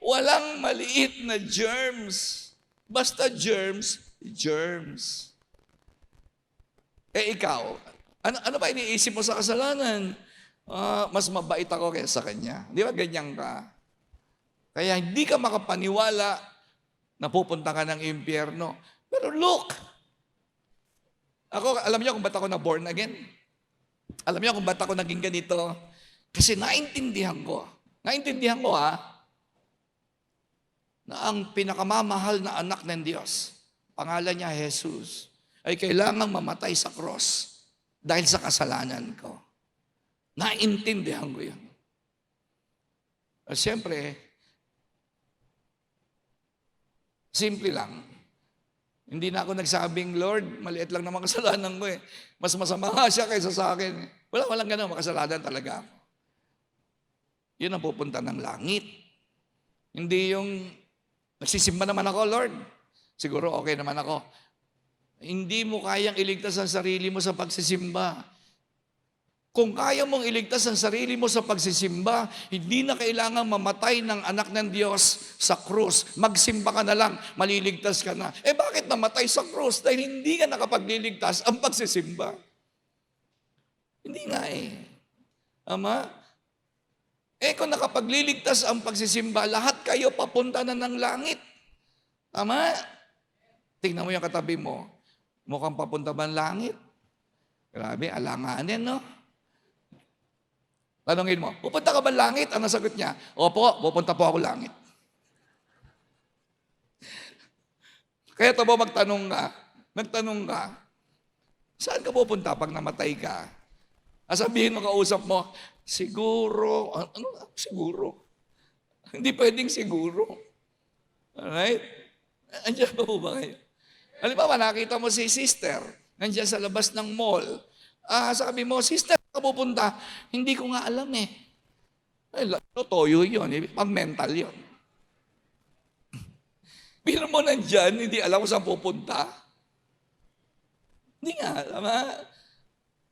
Walang maliit na germs. Basta germs. Ikaw, ano ba iniisip mo sa kasalanan? Mas mabait ako kaysa kanya. Di ba ganyan ka? Kaya hindi ka makapaniwala na pupunta ka ng impyerno. Pero look, alam niyo kung ba't ako na-born again? Alam niyo kung ba't ako naging ganito? Kasi naintindihan ko na ang pinakamamahal na anak ng Diyos, pangalan niya Jesus, ay kailangang mamatay sa cross dahil sa kasalanan ko. Naintindihan ko yun. At siyempre, simple lang. Hindi na ako nagsabing, Lord, maliit lang naman kasalanan ko eh. Mas masama nga siya kaysa sa akin. Walang ganun, makasalanan talaga ako. Yun ang pupunta ng langit. Hindi yung, nagsisimba naman ako, Lord. Siguro okay naman ako. Hindi mo kayang iligtas ang sarili mo sa pagsisimba. Kung kaya mong iligtas ang sarili mo sa pagsisimba, hindi na kailangan mamatay ng anak ng Diyos sa krus. Magsimba ka na lang, maliligtas ka na. Bakit namatay sa krus? Dahil hindi ka nakapagliligtas ang pagsisimba. Hindi nga eh. Ama? Kung nakapagliligtas ang pagsisimba, lahat kayo papunta na ng langit. Tama? Tingnan mo yung katabi mo. Mukhang papunta ba ng langit? Grabe, alanganin, no? Tanungin mo, pupunta ka ba langit? Ang nasagot niya, opo, pupunta po ako langit. Kaya tabo magtanong ka, saan ka pupunta pag namatay ka? Sabihin mo, kausap mo, siguro, siguro? Hindi pwedeng siguro. Alright? Andiyan pa po ba kayo? Halimbawa, nakita mo si sister, nandiyan sa labas ng mall. Sabi mo, sister, ka pupunta? Hindi ko nga alam eh. Toyo yun. Pag mental yun. Pero mo nandyan, hindi alam kung saan pupunta. Hindi nga alam ha.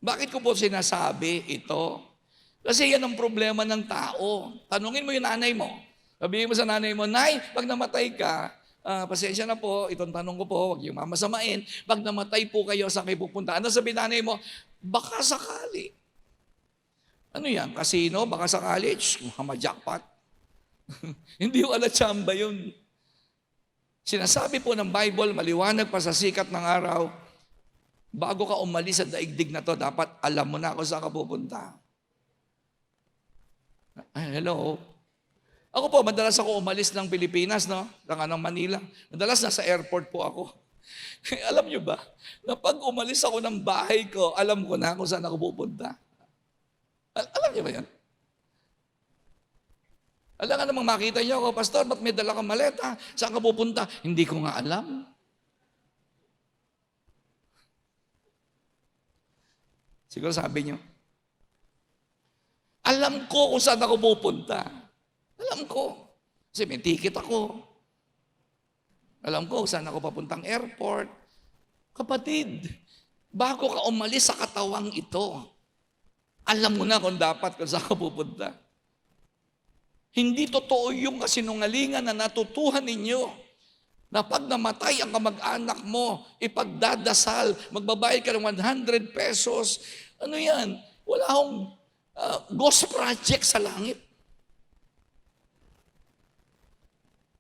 Bakit ko po sinasabi ito? Kasi yan ang problema ng tao. Tanungin mo yung nanay mo. Sabihin mo sa nanay mo, Nay, pag namatay ka, pasensya na po, itong tanong ko po, huwag yung mamasamain. Pag namatay po kayo, saan kayo pupunta? Ano sabi nanay mo? Baka sakali. Ano yan? Casino? Baka sakali? Hama-jackpot. Hindi yung alatsamba yun. Sinasabi po ng Bible, maliwanag pa sa sikat ng araw, bago ka umalis sa daigdig na to, dapat alam mo na kung saan ka pupunta. Hello? Ako po, madalas ako umalis ng Pilipinas, no? Ng Manila. Madalas nasa airport po ako. Alam nyo ba, na pag umalis ako ng bahay ko, alam ko na kung saan ako pupunta. Alam nyo ba yan? Alam nga namang makita nyo ako, Pastor, ba't may dala kang maleta? Saan ka pupunta? Hindi ko nga alam. Siguro sabi nyo, alam ko kung saan ako pupunta. Alam ko. Kasi may ticket ako. Alam ko saan ako papuntang airport. Kapatid, bago ka umalis sa katawang ito, alam mo na kung dapat kung saan ka pupunta. Hindi totoo yung kasinungalingan na natutuhan ninyo na pag namatay ang kamag-anak mo, ipagdadasal, magbabayad ka ng 100 pesos. Ano yan? Wala akong ghost project sa langit.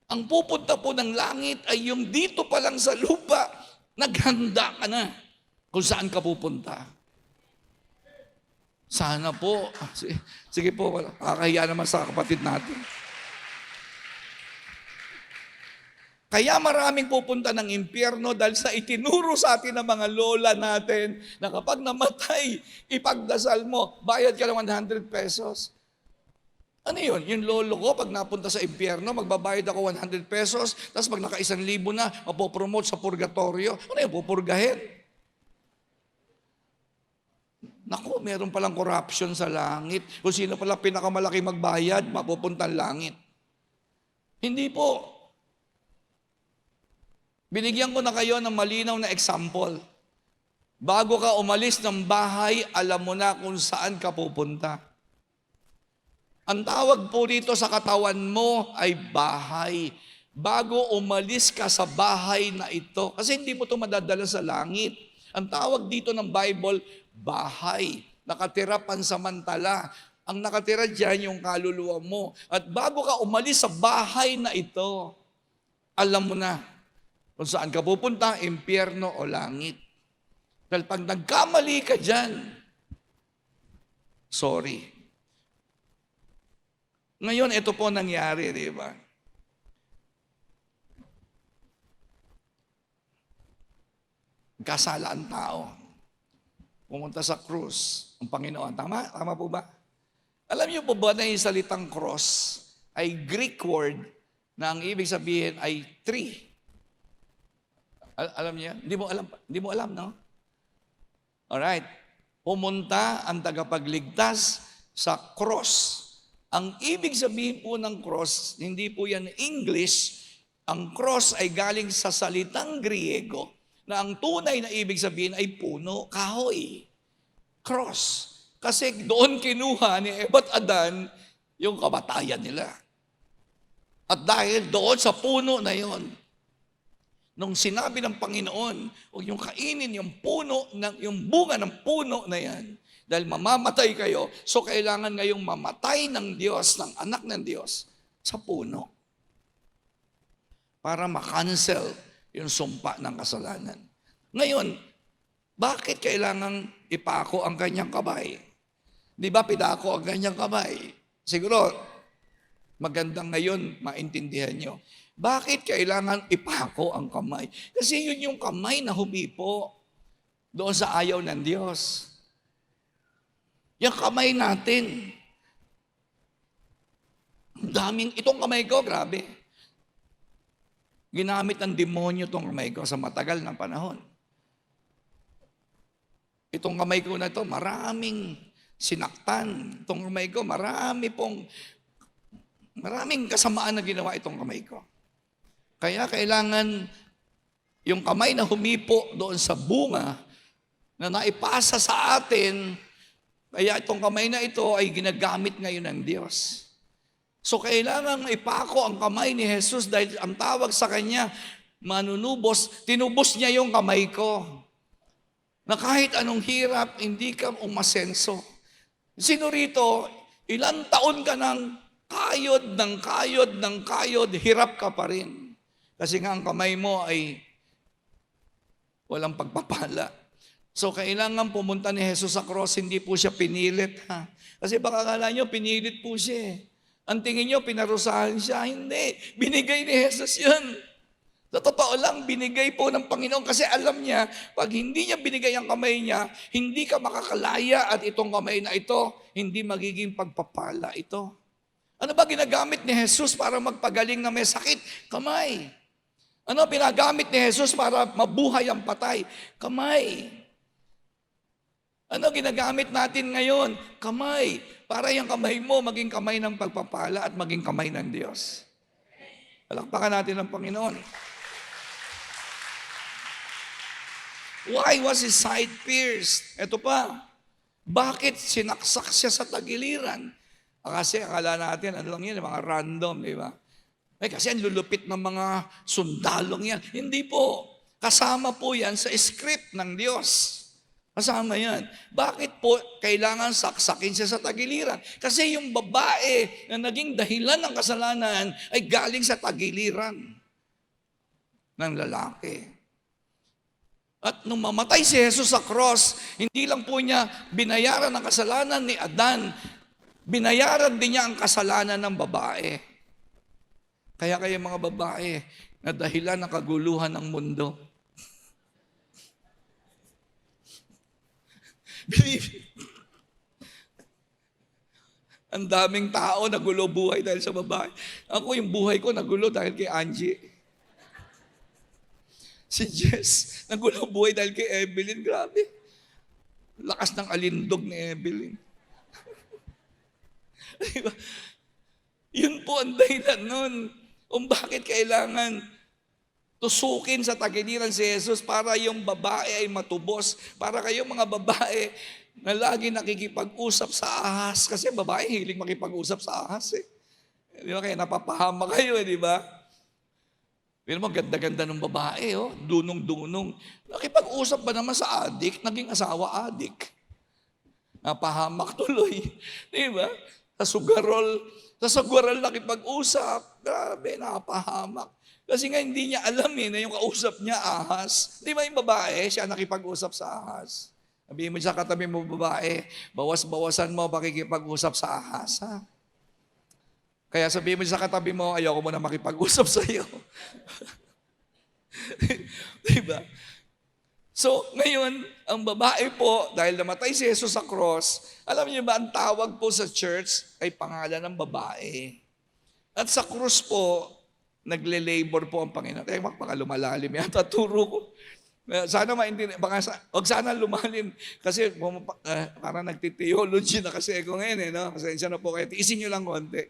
Ang pupunta po ng langit ay yung dito pa lang sa lupa, naghanda ka na kung saan ka pupunta. Sana po. Sige po, kakahiya naman sa kapatid natin. Kaya maraming pupunta ng impyerno dahil sa itinuro sa atin ng mga lola natin na kapag namatay, ipagdasal mo, bayad ka ng 100 pesos. Ano yun? Yung lolo ko, pag napunta sa impyerno, magbabayad ako 100 pesos, tapos pag naka-1,000 na, mapopromote sa purgatorio. Ano yun? Pupurgahin? Naku, meron palang corruption sa langit. Kung sino pala pinakamalaki magbayad, mapupunta ang langit. Hindi po. Binigyan ko na kayo ng malinaw na example. Bago ka umalis ng bahay, alam mo na kung saan ka pupunta. Ang tawag po dito sa katawan mo ay bahay. Bago umalis ka sa bahay na ito, kasi hindi mo ito madadala sa langit. Ang tawag dito ng Bible, bahay. Nakatira pansamantala. Ang nakatira dyan yung kaluluwa mo. At bago ka umalis sa bahay na ito, alam mo na kung saan ka pupunta, impyerno o langit. Dahil pag nagkamali ka dyan, sorry. Ngayon, ito po nangyari, di ba? Kasala ang tao. Pumunta sa krus, ang Panginoon. Tama? Tama po ba? Alam niyo po ba na yung salitang cross ay Greek word na ang ibig sabihin ay tree? Alam niyo? Hindi mo alam, no? Alright. Pumunta ang tagapagligtas sa cross. Ang ibig sabihin po ng cross, hindi po yan English. Ang cross ay galing sa salitang Griego na ang tunay na ibig sabihin ay puno, kahoy. Cross. Kasi doon kinuha ni Eva at Adan yung kamatayan nila. At dahil doon sa puno na yon, nung sinabi ng Panginoon, huwag yung kainin yung bunga ng puno na yan, dahil mamamatay kayo, so kailangan ngayong mamatay ng Diyos, ng anak ng Diyos, sa puno. Para makancel yung sumpa ng kasalanan. Ngayon, bakit kailangang ipako ang kanyang kamay? Di ba pinako ang kanyang kamay? Siguro, magandang ngayon maintindihan nyo. Bakit kailangan ipako ang kamay? Kasi yun yung kamay na humipo doon sa ayaw ng Diyos. Yung kamay natin. Itong kamay ko, grabe. Ginamit ng demonyo itong kamay ko sa matagal ng panahon. Itong kamay ko na ito, maraming sinaktan. Itong kamay ko, maraming kasamaan na ginawa itong kamay ko. Kaya kailangan yung kamay na humipo doon sa bunga na naipasa sa atin, kaya itong kamay na ito ay ginagamit ngayon ng Diyos. So kailangan ipako ang kamay ni Jesus dahil ang tawag sa Kanya, manunubos, tinubos niya yung kamay ko. Na kahit anong hirap, hindi ka umasenso. Sino rito, ilang taon ka ng kayod, hirap ka pa rin. Kasi nga ang kamay mo ay walang pagpapala. So kailangan pumunta ni Jesus sa cross, hindi po siya pinilit. Ha? Kasi baka akala nyo, pinilit po siya. Ang tingin nyo, pinarusahan siya. Hindi. Binigay ni Jesus yun. Sa totoo lang, binigay po ng Panginoon kasi alam niya, pag hindi niya binigay ang kamay niya, hindi ka makakalaya at itong kamay na ito, hindi magiging pagpapala ito. Ano ba ginagamit ni Jesus para magpagaling na may sakit? Kamay. Ano pinagamit ni Jesus para mabuhay ang patay? Kamay. Ano ginagamit natin ngayon? Kamay. Para yung kamay mo maging kamay ng pagpapala at maging kamay ng Diyos. Palakpakan natin ang Panginoon. Why was his side pierced? Ito pa. Bakit sinaksak siya sa tagiliran? Kasi akala natin, ano lang yan, mga random, di ba? Kasi ang lulupit ng mga sundalong yan. Hindi po. Kasama po yan sa script ng Diyos. Kasama yan. Bakit po kailangan saksakin siya sa tagiliran? Kasi yung babae na naging dahilan ng kasalanan ay galing sa tagiliran ng lalaki. At nung mamatay si Jesus sa cross, hindi lang po niya binayaran ang kasalanan ni Adan, binayaran din niya ang kasalanan ng babae. Kaya kayo mga babae, na dahilan ng kaguluhan ng mundo. Ang daming tao nagulo buhay dahil sa babae. Ako, yung buhay ko nagulo dahil kay Angie. Si Jess, nagulo buhay dahil kay Evelyn. Grabe. Lakas ng alindog ni Evelyn. Diba? Yun po ang dahilan nun. Kung bakit kailangan tusukin sa tagiliran si Jesus para yung babae ay matubos. Para kayong mga babae na lagi nakikipag-usap sa ahas. Kasi babae hiling makipag-usap sa ahas eh. Di ba? Kaya napapahama kayo eh, di ba? Pero mo, ganda-ganda ng babae, oh. Dunong-dunong. Nakipag-usap ba naman sa adik? Naging asawa adik. Napahamak tuloy. Di ba? Sa sugarol nakipag-usap. Grabe, napahamak. Kasi nga hindi niya alam na yung kausap niya ahas. Di ba yung babae, siya nakipag-usap sa ahas. Sabihin mo sa katabi mo, babae, bawas-bawasan mo pakikipag-usap sa ahas, ha? Kaya sabihin mo sa katabi mo, ayoko mo na makipag-usap sa iyo. Diba? So, ngayon, ang babae po, dahil namatay si Jesus sa cross, alam niyo ba, ang tawag po sa church ay pangalan ng babae. At sa cross po, nagle-labor po ang Panginoon. Kaya baka lumalalim yata turo ko. Sana maintindihan, huwag sana lumalim. Kasi parang nagti-theology na kasi ako ngayon eh. No? Pasensya na po kayo. Tiisin nyo lang konti.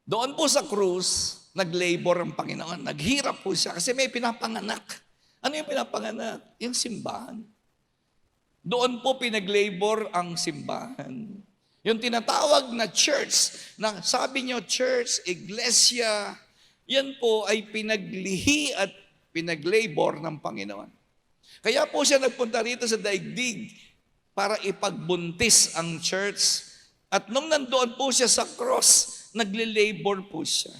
Doon po sa krus, nag-labor ang Panginoon. Naghirap po siya kasi may pinapanganak. Ano yung pinapanganak? Yung simbahan. Doon po pinag-labor ang simbahan. Yung tinatawag na church, na sabi nyo church, iglesia, yan po ay pinaglihi at pinag-labor ng Panginoon. Kaya po siya nagpunta rito sa daigdig para ipagbuntis ang church. At nung nandoon po siya sa cross, nagle-labor po siya.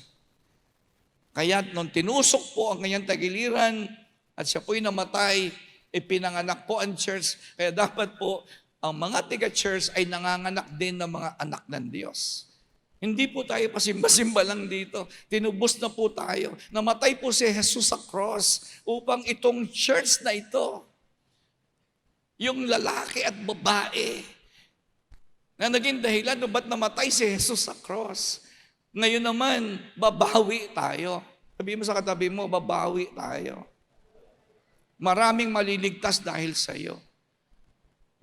Kaya nung tinusok po ang kanyang tagiliran at siya po'y namatay, pinanganak po ang church. Kaya dapat po ang mga tiga-church ay nanganganak din ng mga anak ng Diyos. Hindi po tayo pasimba-simba lang dito. Tinubos na po tayo. Namatay po si Jesus sa cross upang itong church na ito, yung lalaki at babae, na naging dahilan no ba't namatay si Jesus sa cross. Ngayon naman, babawi tayo. Sabihin mo sa katabi mo, babawi tayo. Maraming maliligtas dahil sa iyo.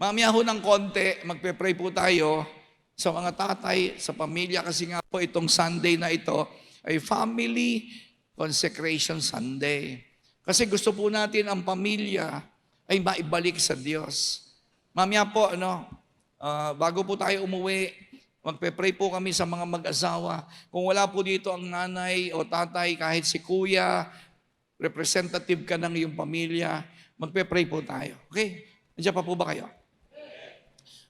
Mamaya ho ng konti, magpe-pray po tayo sa mga tatay, sa pamilya, kasi nga po itong Sunday na ito ay Family Consecration Sunday. Kasi gusto po natin ang pamilya ay maibalik sa Diyos. Mamaya po, bago po tayo umuwi, magpe-pray po kami sa mga mag-asawa. Kung wala po dito ang nanay o tatay, kahit si kuya, representative ka ng iyong pamilya, magpe-pray po tayo. Okay? Nandiyan pa po ba kayo?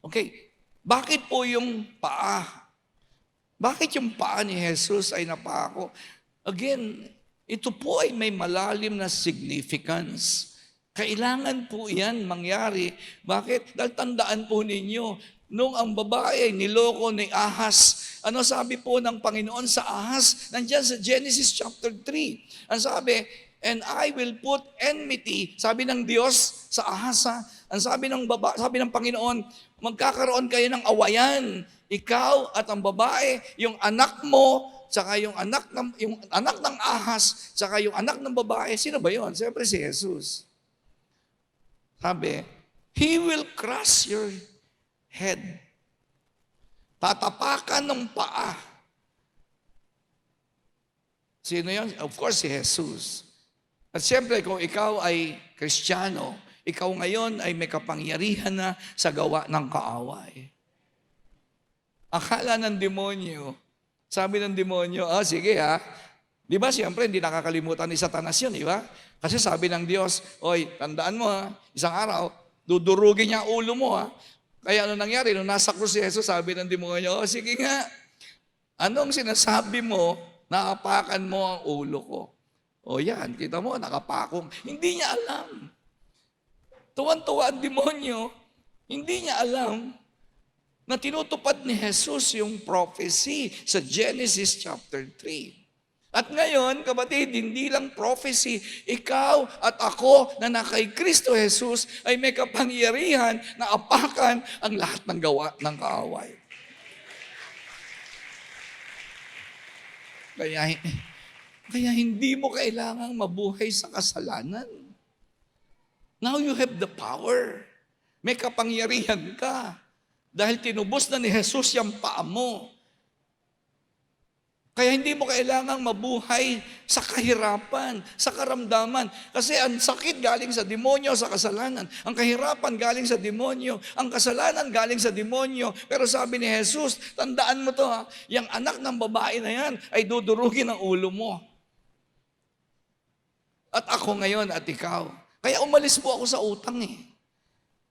Okay. Bakit po yung paa? Bakit yung paa ni Jesus ay napako? Again, ito po ay may malalim na significance. Kailangan po yan mangyari. Bakit? Dahil tandaan po ninyo, nung ang babae ay niloko ni Ahas, ano sabi po ng Panginoon sa Ahas? Nandiyan sa Genesis chapter 3. Ang sabi, and I will put enmity, sabi ng Diyos sa Ahas, ang sabi ng Panginoon, magkakaroon kayo ng awayan. Ikaw at ang babae, yung anak mo, tsaka yung anak ng Ahas, tsaka yung anak ng babae. Sino ba yun? Siyempre si Jesus. Sabi, He will crush your head. Tatapakan ng paa. Sino yun? Of course, si Jesus. At siyempre, kung ikaw ay Kristiyano, ikaw ngayon ay may kapangyarihan na sa gawa ng kaaway. Akala ng demonyo, sabi ng demonyo, sige Di ba, siyempre, hindi nakakalimutan ni Satanas yun, di ba? Kasi sabi ng Diyos, oy, tandaan mo isang araw, dudurugin niya ang ulo mo Kaya ano nangyari? Nung nasa krus si Jesus, sabi ng demonyo, sige nga, anong sinasabi mo, naapakan mo ang ulo ko? O yan, kita mo, nakapakong. Hindi niya alam. Tuwan-tuwa ang demonyo, hindi niya alam na tinutupad ni Jesus yung prophecy sa Genesis chapter 3. At ngayon, kapatid, hindi lang prophecy, ikaw at ako na kay Kristo Jesus ay may kapangyarihan na apakan ang lahat ng gawa ng kaaway. Kaya hindi mo kailangang mabuhay sa kasalanan. Now you have the power. May kapangyarihan ka. Dahil tinubos na ni Jesus yung paa mo. Kaya hindi mo kailangang mabuhay sa kahirapan, sa karamdaman. Kasi ang sakit galing sa demonyo, sa kasalanan. Ang kahirapan galing sa demonyo. Ang kasalanan galing sa demonyo. Pero sabi ni Jesus, tandaan mo to ha, yung anak ng babae na yan ay dudurugin ang ulo mo. At ako ngayon at ikaw. Kaya umalis po ako sa utang eh.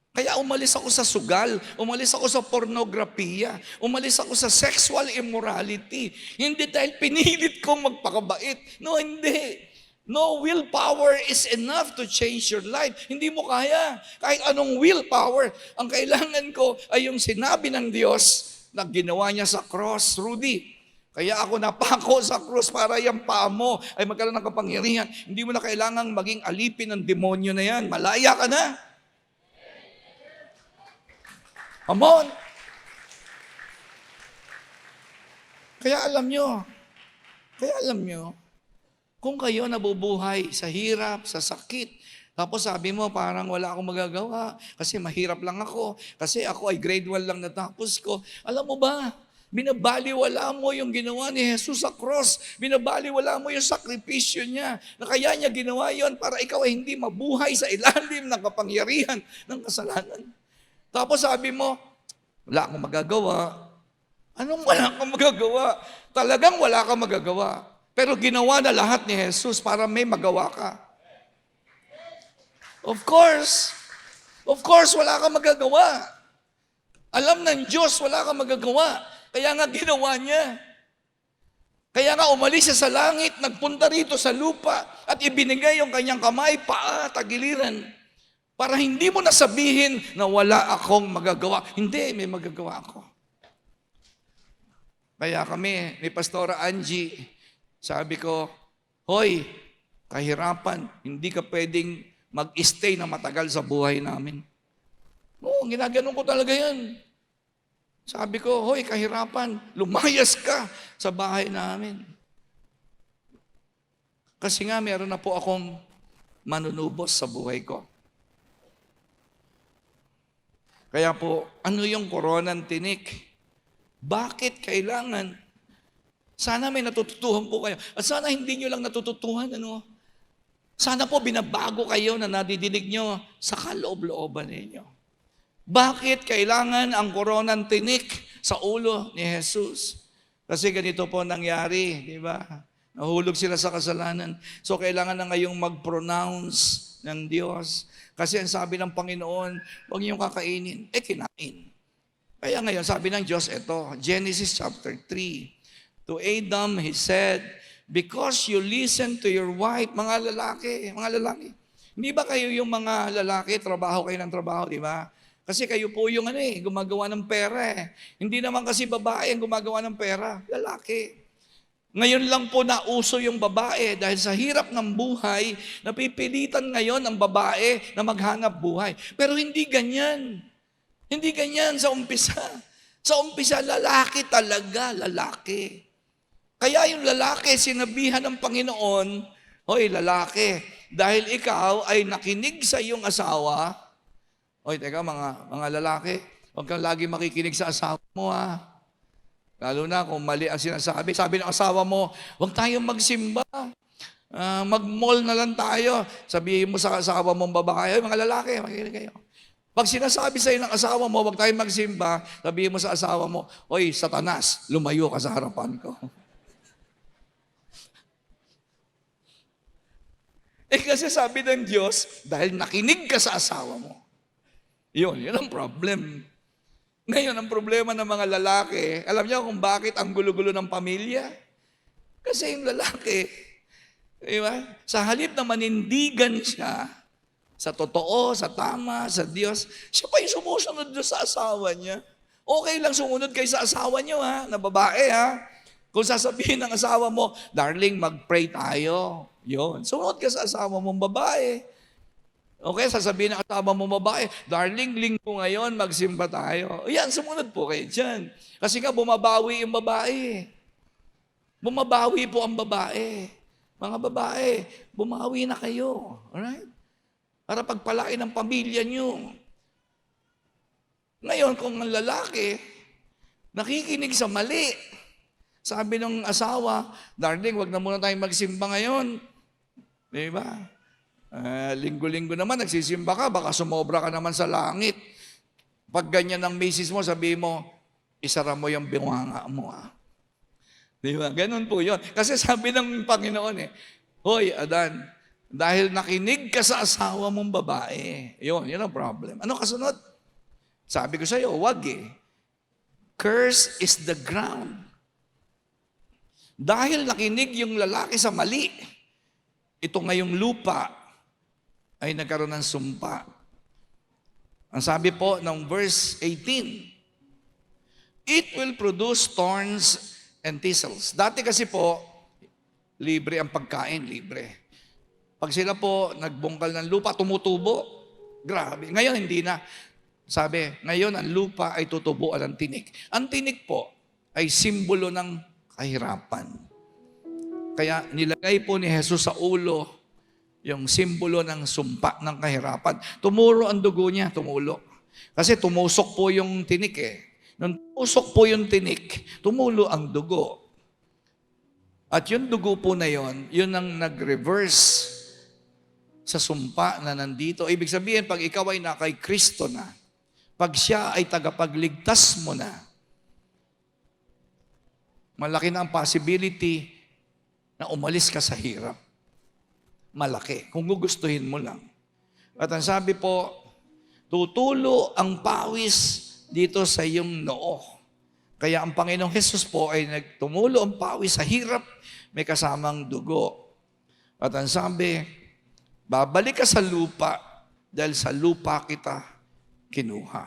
Kaya umalis ako sa sugal, umalis ako sa pornografiya, umalis ako sa sexual immorality. Hindi dahil pinilit kong magpakabait. No, hindi. No willpower is enough to change your life. Hindi mo kaya. Kahit anong willpower, ang kailangan ko ay yung sinabi ng Diyos na ginawa niya sa cross, Rudy. Kaya ako napako sa cross para yung paa mo ay magkaroon ng kapangyarihan. Hindi mo na kailangang maging alipin ng demonyo na yan. Malaya ka na. Come on! Kaya alam nyo, kung kayo nabubuhay sa hirap, sa sakit, tapos sabi mo parang wala akong magagawa kasi mahirap lang ako, kasi ako ay grade 1 lang natapos ko. Alam mo ba, binabaliwala mo yung ginawa ni Jesus sa cross. Binabaliwala mo yung sakripisyo niya. Na kaya niya ginawa yon para ikaw ay hindi mabuhay sa ilalim ng kapangyarihan ng kasalanan. Tapos sabi mo, wala akong magagawa. Anong wala akong magagawa? Talagang wala akong magagawa. Pero ginawa na lahat ni Jesus para may magawa ka. Of course, wala kang magagawa. Alam ng Diyos, wala kang magagawa. Kaya nga ginawa niya. Kaya nga umalis siya sa langit, nagpunta rito sa lupa, at ibinigay yung kanyang kamay, paa, tagiliran. Para hindi mo nasabihin na wala akong magagawa. Hindi, may magagawa ako. Kaya kami, ni Pastora Angie, sabi ko, hoy, kahirapan, hindi ka pwedeng mag-stay na matagal sa buhay namin. Oo, ginaganon ko talaga yan. Sabi ko, hoy, kahirapan, lumayas ka sa bahay namin. Kasi nga, meron na po akong manunubos sa buhay ko. Kaya po, ano yung koronang tinik? Bakit kailangan? Sana may natututuhan po kayo. At sana hindi nyo lang natututuhan, ano? Sana po binabago kayo na nadidinig nyo sa kaloob-looban ninyo. Bakit kailangan ang koronang tinik sa ulo ni Jesus? Kasi ganito po nangyari, di ba? Nahulog sila sa kasalanan. So kailangan na ngayong mag-pronounce ng Diyos. Kasi ang sabi ng Panginoon, huwag niyong kakainin. Kinain. Kaya ngayon, sabi ng Diyos, ito, Genesis chapter 3. To Adam, He said, because you listen to your wife, mga lalaki. Hindi ba kayo yung mga lalaki, trabaho kayo ng trabaho, di ba? Kasi kayo po yung gumagawa ng pera eh. Hindi naman kasi babae ang gumagawa ng pera, lalaki. Ngayon lang po nauso yung babae dahil sa hirap ng buhay, napipilitan ngayon ang babae na maghanap buhay. Pero hindi ganyan. Hindi ganyan sa umpisa. Sa umpisa, lalaki talaga, lalaki. Kaya yung lalaki, sinabihan ng Panginoon, hoy lalaki, dahil ikaw ay nakinig sa iyong asawa, hoy teka mga lalaki, huwag kang lagi makikinig sa asawa mo ha. Lalo na kung mali ang sinasabi. Sabi ng asawa mo, huwag tayong magsimba. Mag-mall na lang tayo. Sabihin mo sa asawa mong babae, mga lalaki, makikinig kayo. Pag sinasabi sa'yo ng asawa mo, huwag tayong magsimba, sabihin mo sa asawa mo, oy, Satanas, lumayo ka sa harapan ko. Kasi sabi ng Diyos, dahil nakinig ka sa asawa mo. Yun ang problem. Ngayon, ang problema ng mga lalaki, alam niyo kung bakit ang gulo-gulo ng pamilya? Kasi yung lalaki, Diba? Sa halip na manindigan siya sa totoo, sa tama, sa Diyos, siya pa yung sumusunod doon sa asawa niya. Okay lang sumunod kayo sa asawa niyo, ha, na babae, ha. Kung sasabihin ng asawa mo, darling, mag-pray tayo. Yun. Sumunod ka sa asawa mong babae. Okay, sasabihin ng asawa mong babae, darling, linggo ngayon, magsimba tayo. Yan, sumunod po kayo dyan. Kasi nga, bumabawi yung babae. Bumabawi po ang babae. Mga babae, bumawi na kayo. Alright? Para pagpalaki ng pamilya nyo. Ngayon, kung ang lalaki, nakikinig sa mali, sabi ng asawa, darling, wag na muna tayong magsimba ngayon. Di ba? Linggo-linggo naman, nagsisimba ka, baka sumobra ka naman sa langit. Pag ganyan ang misis mo, sabi mo, isara mo yung bunganga mo. Di ba? Ganun po yun. Kasi sabi ng Panginoon Hoy, Adan, dahil nakinig ka sa asawa mong babae, yun ang problem. Ano kasunod? Sabi ko sa'yo, wag Curse is the ground. Dahil nakinig yung lalaki sa mali, ito ngayong lupa ay nagkaroon ng sumpa. Ang sabi po ng verse 18, it will produce thorns and thistles. Dati kasi po, libre ang pagkain, libre. Pag sila po nagbungkal ng lupa, tumutubo. Grabe. Ngayon, hindi na. Sabi, ngayon ang lupa ay tutubuan ng tinik. Ang tinik po ay simbolo ng kahirapan. Kaya nilagay po ni Jesus sa ulo yung simbolo ng sumpa ng kahirapan. Tumuro ang dugo niya, tumulo. Kasi tumusok po yung tinik Nung tumusok po yung tinik, tumulo ang dugo. At yung dugo po na yun ang nag-reverse sa sumpa na nandito. Ibig sabihin, pag ikaw ay na kay Kristo na, pag siya ay tagapagligtas mo na, malaki na ang possibility na umalis ka sa hirap. Malaki, kung gugustuhin mo lang. At ang sabi po, tutulo ang pawis dito sa iyong noo. Kaya ang Panginoong Hesus po ay nagtumulo ang pawis sa hirap, may kasamang dugo. At ang sabi, babalik ka sa lupa dahil sa lupa kita kinuha.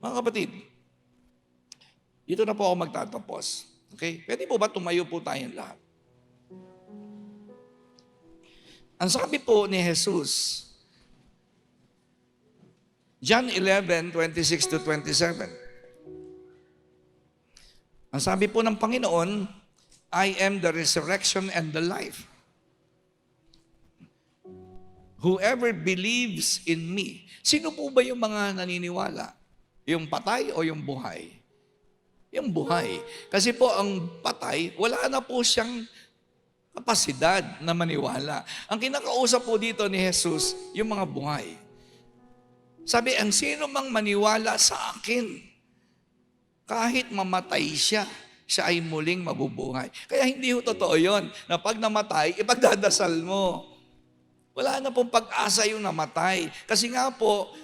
Mga kapatid, dito na po ako magtatapos. Okay? Pwede po ba tumayo po tayong lahat? Ang sabi po ni Jesus, John 11:26-27. Ang sabi po ng Panginoon, I am the resurrection and the life. Whoever believes in me. Sino po ba yung mga naniniwala? Yung patay o yung buhay? Yung buhay. Kasi po ang patay, wala na po siyang kapasidad na maniwala. Ang kinakausap po dito ni Jesus, yung mga buhay. Sabi, ang sino mang maniwala sa akin, kahit mamatay siya, siya ay muling mabubuhay. Kaya hindi ho totoo yun, na pag namatay, ipagdadasal mo. Wala na pong pag-asa yung namatay. Kasi nga po,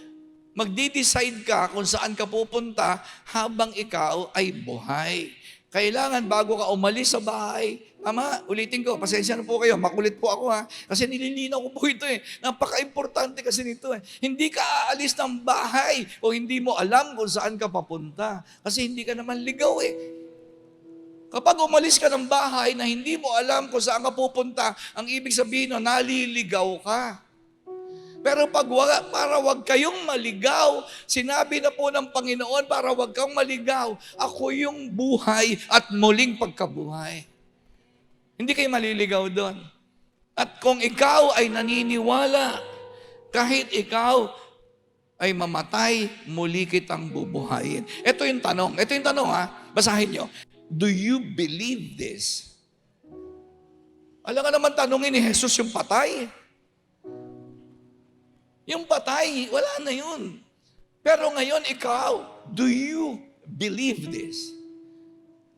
magdi-decide ka kung saan ka pupunta habang ikaw ay buhay. Kailangan bago ka umalis sa bahay, Ama, ulitin ko, pasensya na po kayo, makulit po ako kasi nililinaw ko po ito Napaka-importante kasi nito Hindi ka aalis ng bahay o hindi mo alam kung saan ka papunta. Kasi hindi ka naman ligaw Kapag umalis ka ng bahay na hindi mo alam kung saan ka pupunta, ang ibig sabihin naliligaw ka. Pero para wag kayong maligaw, sinabi na po ng Panginoon, para wag kang maligaw, ako yung buhay at muling pagkabuhay. Hindi kayo maliligaw doon. At kung ikaw ay naniniwala, kahit ikaw ay mamatay, muli kitang bubuhayin. Ito yung tanong. Basahin nyo. Do you believe this? Alam nga naman tanongin ni Jesus yung patay. Yung patay, wala na yun. Pero ngayon ikaw, do you believe this?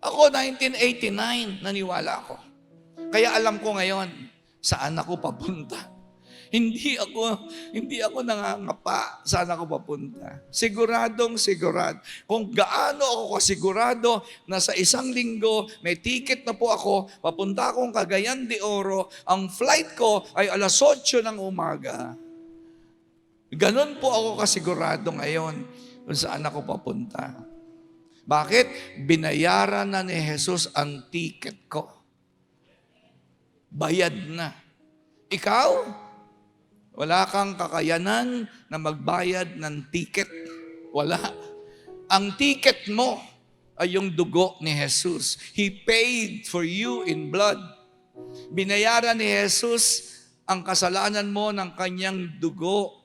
Ako, 1989, naniwala ako. Kaya alam ko ngayon, saan ako papunta. Hindi ako nangangapa saan ako papunta. Siguradong sigurado. Kung gaano ako kasigurado na sa isang linggo, may ticket na po ako, papunta akong Cagayan de Oro, ang flight ko ay 8:00 ng umaga. Ganon po ako kasigurado ngayon kung saan ako papunta. Bakit? Binayaran na ni Jesus ang ticket ko. Bayad na. Ikaw, wala kang kakayanan na magbayad ng ticket. Wala. Ang ticket mo ay yung dugo ni Jesus. He paid for you in blood. Binayaran ni Jesus ang kasalanan mo ng kanyang dugo.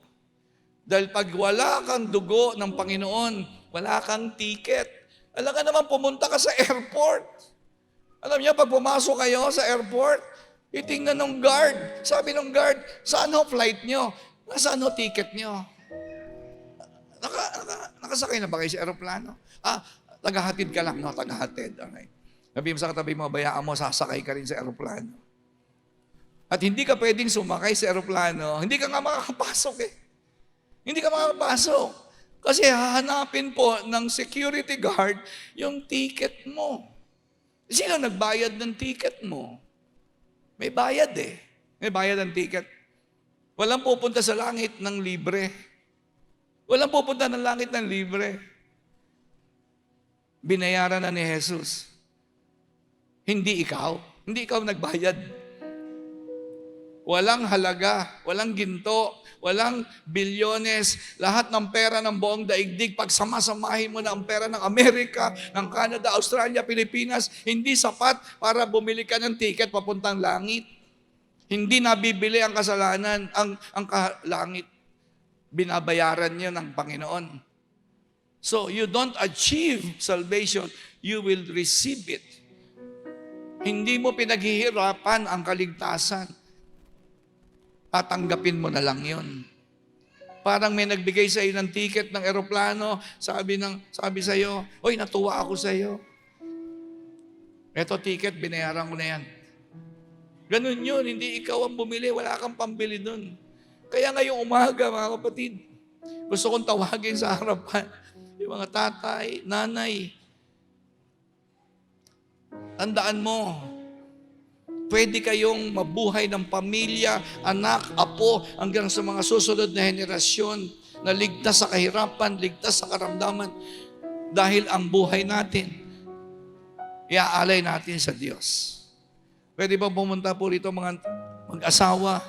Dahil pag wala kang dugo ng Panginoon, wala kang ticket. Alam ka naman, pumunta ka sa airport. Alam niyo, pag pumasok kayo sa airport, itingnan ng guard. Sabi ng guard, saan ho flight nyo? Nasaan ho ticket nyo? Nakasakay na ba kayo sa aeroplano? Tagahatid ka lang. No, tagahatid. Okay. Sabi mo sa katabi mo, bayaan mo, sasakay ka rin sa aeroplano. At hindi ka pwedeng sumakay sa aeroplano, hindi ka nga makakapasok eh. Hindi ka makakapasok. Kasi hahanapin po ng security guard yung ticket mo. Sino nagbayad ng ticket mo? May bayad eh. May bayad ang ticket. Walang pupunta sa langit ng libre. Walang pupunta ng langit ng libre. Binayaran na ni Jesus. Hindi ikaw. Hindi ikaw nagbayad. Walang halaga, walang ginto, walang bilyones, lahat ng pera ng buong daigdig, pag samasamahin mo na ang pera ng Amerika, ng Canada, Australia, Pilipinas, hindi sapat para bumili ka ng ticket papuntang langit. Hindi nabibili ang kasalanan, ang langit. Binabayaran niyo ng Panginoon. So, you don't achieve salvation, you will receive it. Hindi mo pinaghihirapan ang kaligtasan. Tatanggapin mo na lang yun. Parang may nagbigay sa iyo ng ticket ng eroplano, sabi sa iyo, "Oy, natuwa ako sa iyo. Eto ticket, binayaran ko na yan." Ganun yun, hindi ikaw ang bumili, wala kang pambili dun. Kaya ngayong umaga, mga kapatid, gusto kong tawagin sa harapan yung mga tatay, nanay. Tandaan mo, pwede kayong mabuhay ng pamilya, anak, apo, hanggang sa mga susunod na henerasyon na ligtas sa kahirapan, ligtas sa karamdaman. Dahil ang buhay natin, iaalay natin sa Diyos. Pwede ba pumunta po rito mga mag-asawa?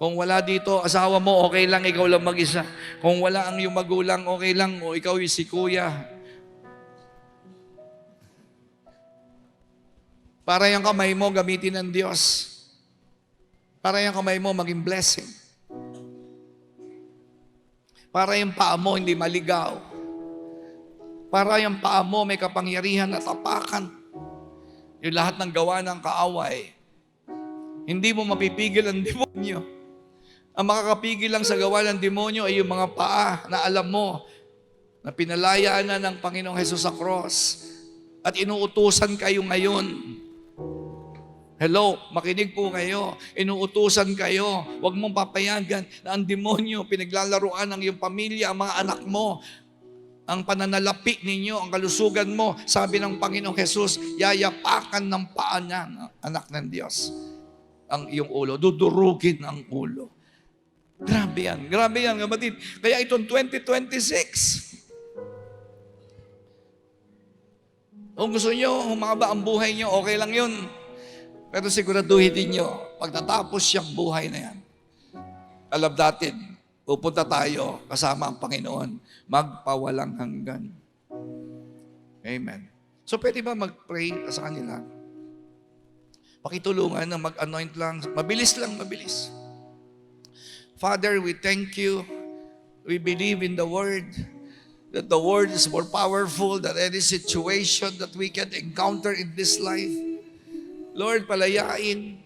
Kung wala dito, asawa mo, okay lang, ikaw lang mag-isa. Kung wala ang iyong magulang, okay lang, o ikaw yung si kuya. Para yung kamay mo gamitin ng Diyos. Para yung kamay mo maging blessing. Para yung paa mo hindi maligaw. Para yung paa mo may kapangyarihan na tapakan. Yung lahat ng gawa ng kaaway. Hindi mo mapipigil ang demonyo. Ang makakapigil lang sa gawa ng demonyo ay yung mga paa na alam mo na pinalayaan na ng Panginoong Hesus sa cross. At inuutusan kayo ngayon. Hello, makinig po kayo. Inuutusan kayo. Huwag mong papayagan na ang demonyo, pinaglalaruan ng iyong pamilya, ang mga anak mo, ang pananalapi ninyo, ang kalusugan mo. Sabi ng Panginoong Hesus, yayapakan ng paa niya, anak ng Diyos, ang iyong ulo. Dudurugin ang ulo. Grabe yan, kapatid. Kaya itong 2026, kung gusto nyo, humaba ang buhay nyo, okay lang yun. Pero siguraduhin ninyo, pag natapos siyang buhay na yan, alam natin, pupunta tayo kasama ang Panginoon, magpawalang hanggan. Amen. So pwede ba mag-pray sa kanila? Pakitulungan na mag-anoint lang. Mabilis lang, mabilis. Father, we thank you. We believe in the Word. That the Word is more powerful than any situation that we can encounter in this life. Lord, palayain.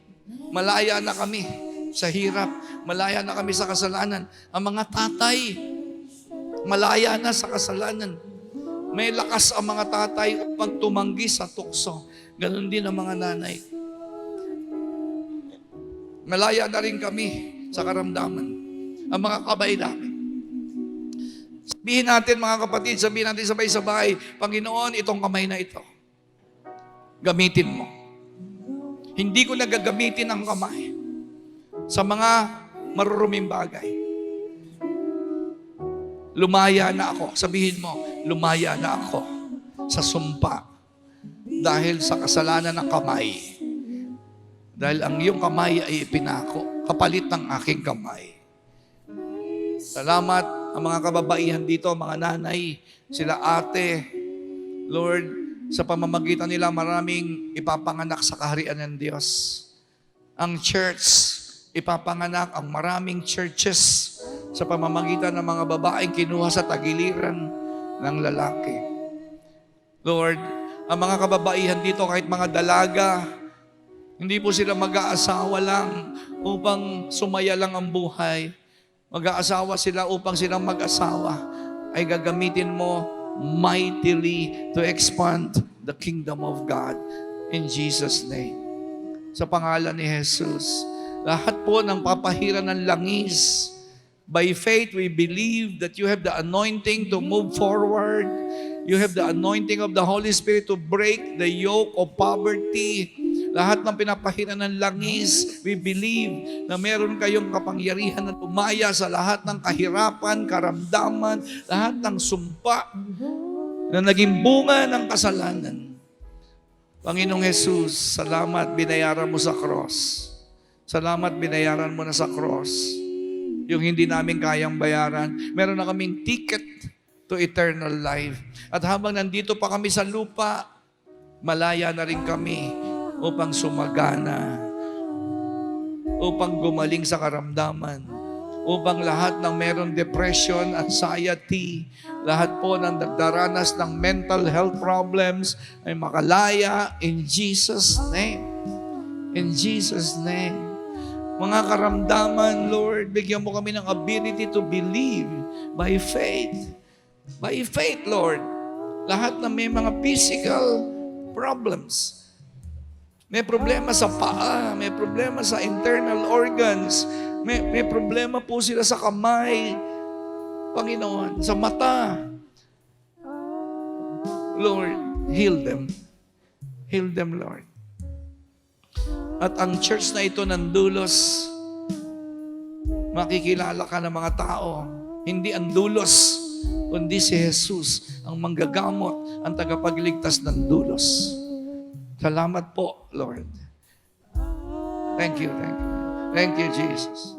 Malaya na kami sa hirap. Malaya na kami sa kasalanan. Ang mga tatay, malaya na sa kasalanan. May lakas ang mga tatay upang tumanggi sa tukso. Ganon din ang mga nanay. Malaya na rin kami sa karamdaman. Ang mga kamay namin. Sabihin natin mga kapatid, sabihin natin sabay-sabay, Panginoon, itong kamay na ito, gamitin mo. Hindi ko nagagamitin ang kamay sa mga maruruming bagay. Lumaya na ako. Sabihin mo, lumaya na ako sa sumpa dahil sa kasalanan ng kamay. Dahil ang iyong kamay ay ipinako, kapalit ng aking kamay. Salamat ang mga kababaihan dito, mga nanay, sila ate. Lord, sa pamamagitan nila maraming ipapanganak sa kaharian ng Diyos. Ang church, ipapanganak ang maraming churches sa pamamagitan ng mga babaeng kinuha sa tagiliran ng lalaki. Lord, ang mga kababaihan dito kahit mga dalaga, hindi po sila mag-aasawa lang upang sumaya lang ang buhay. Mag-aasawa sila upang silang mag-asawa ay gagamitin mo mightily to expand the kingdom of God in Jesus' name. Sa pangalan ni Jesus, lahat po ng papahiran ng langis, by faith we believe that you have the anointing to move forward. You have the anointing of the Holy Spirit to break the yoke of poverty. Lahat ng pinapahiran ng langis, we believe na meron kayong kapangyarihan na tumaya sa lahat ng kahirapan, karamdaman, lahat ng sumpa na naging bunga ng kasalanan. Panginoong Jesus, salamat binayaran mo sa cross. Salamat binayaran mo na sa cross. Yung hindi namin kayang bayaran. Meron na kaming ticket to eternal life. At habang nandito pa kami sa lupa, malaya na rin kami upang sumagana, upang gumaling sa karamdaman, upang lahat ng meron depression, anxiety, lahat po ng nagdaranas ng mental health problems ay makalaya in Jesus' name. In Jesus' name. Mga karamdaman, Lord, bigyan mo kami ng ability to believe by faith. By faith, Lord. Lahat na may mga physical problems. May problema sa paa, may problema sa internal organs, may problema po sila sa kamay, Panginoon, sa mata. Lord, heal them. Heal them, Lord. At ang church na ito ng dulos, makikilala ka ng mga tao. Hindi ang dulos, kundi si Jesus, ang manggagamot, ang tagapagligtas ng dulos. Salamat po, Lord. Thank you, thank you. Thank you, Jesus.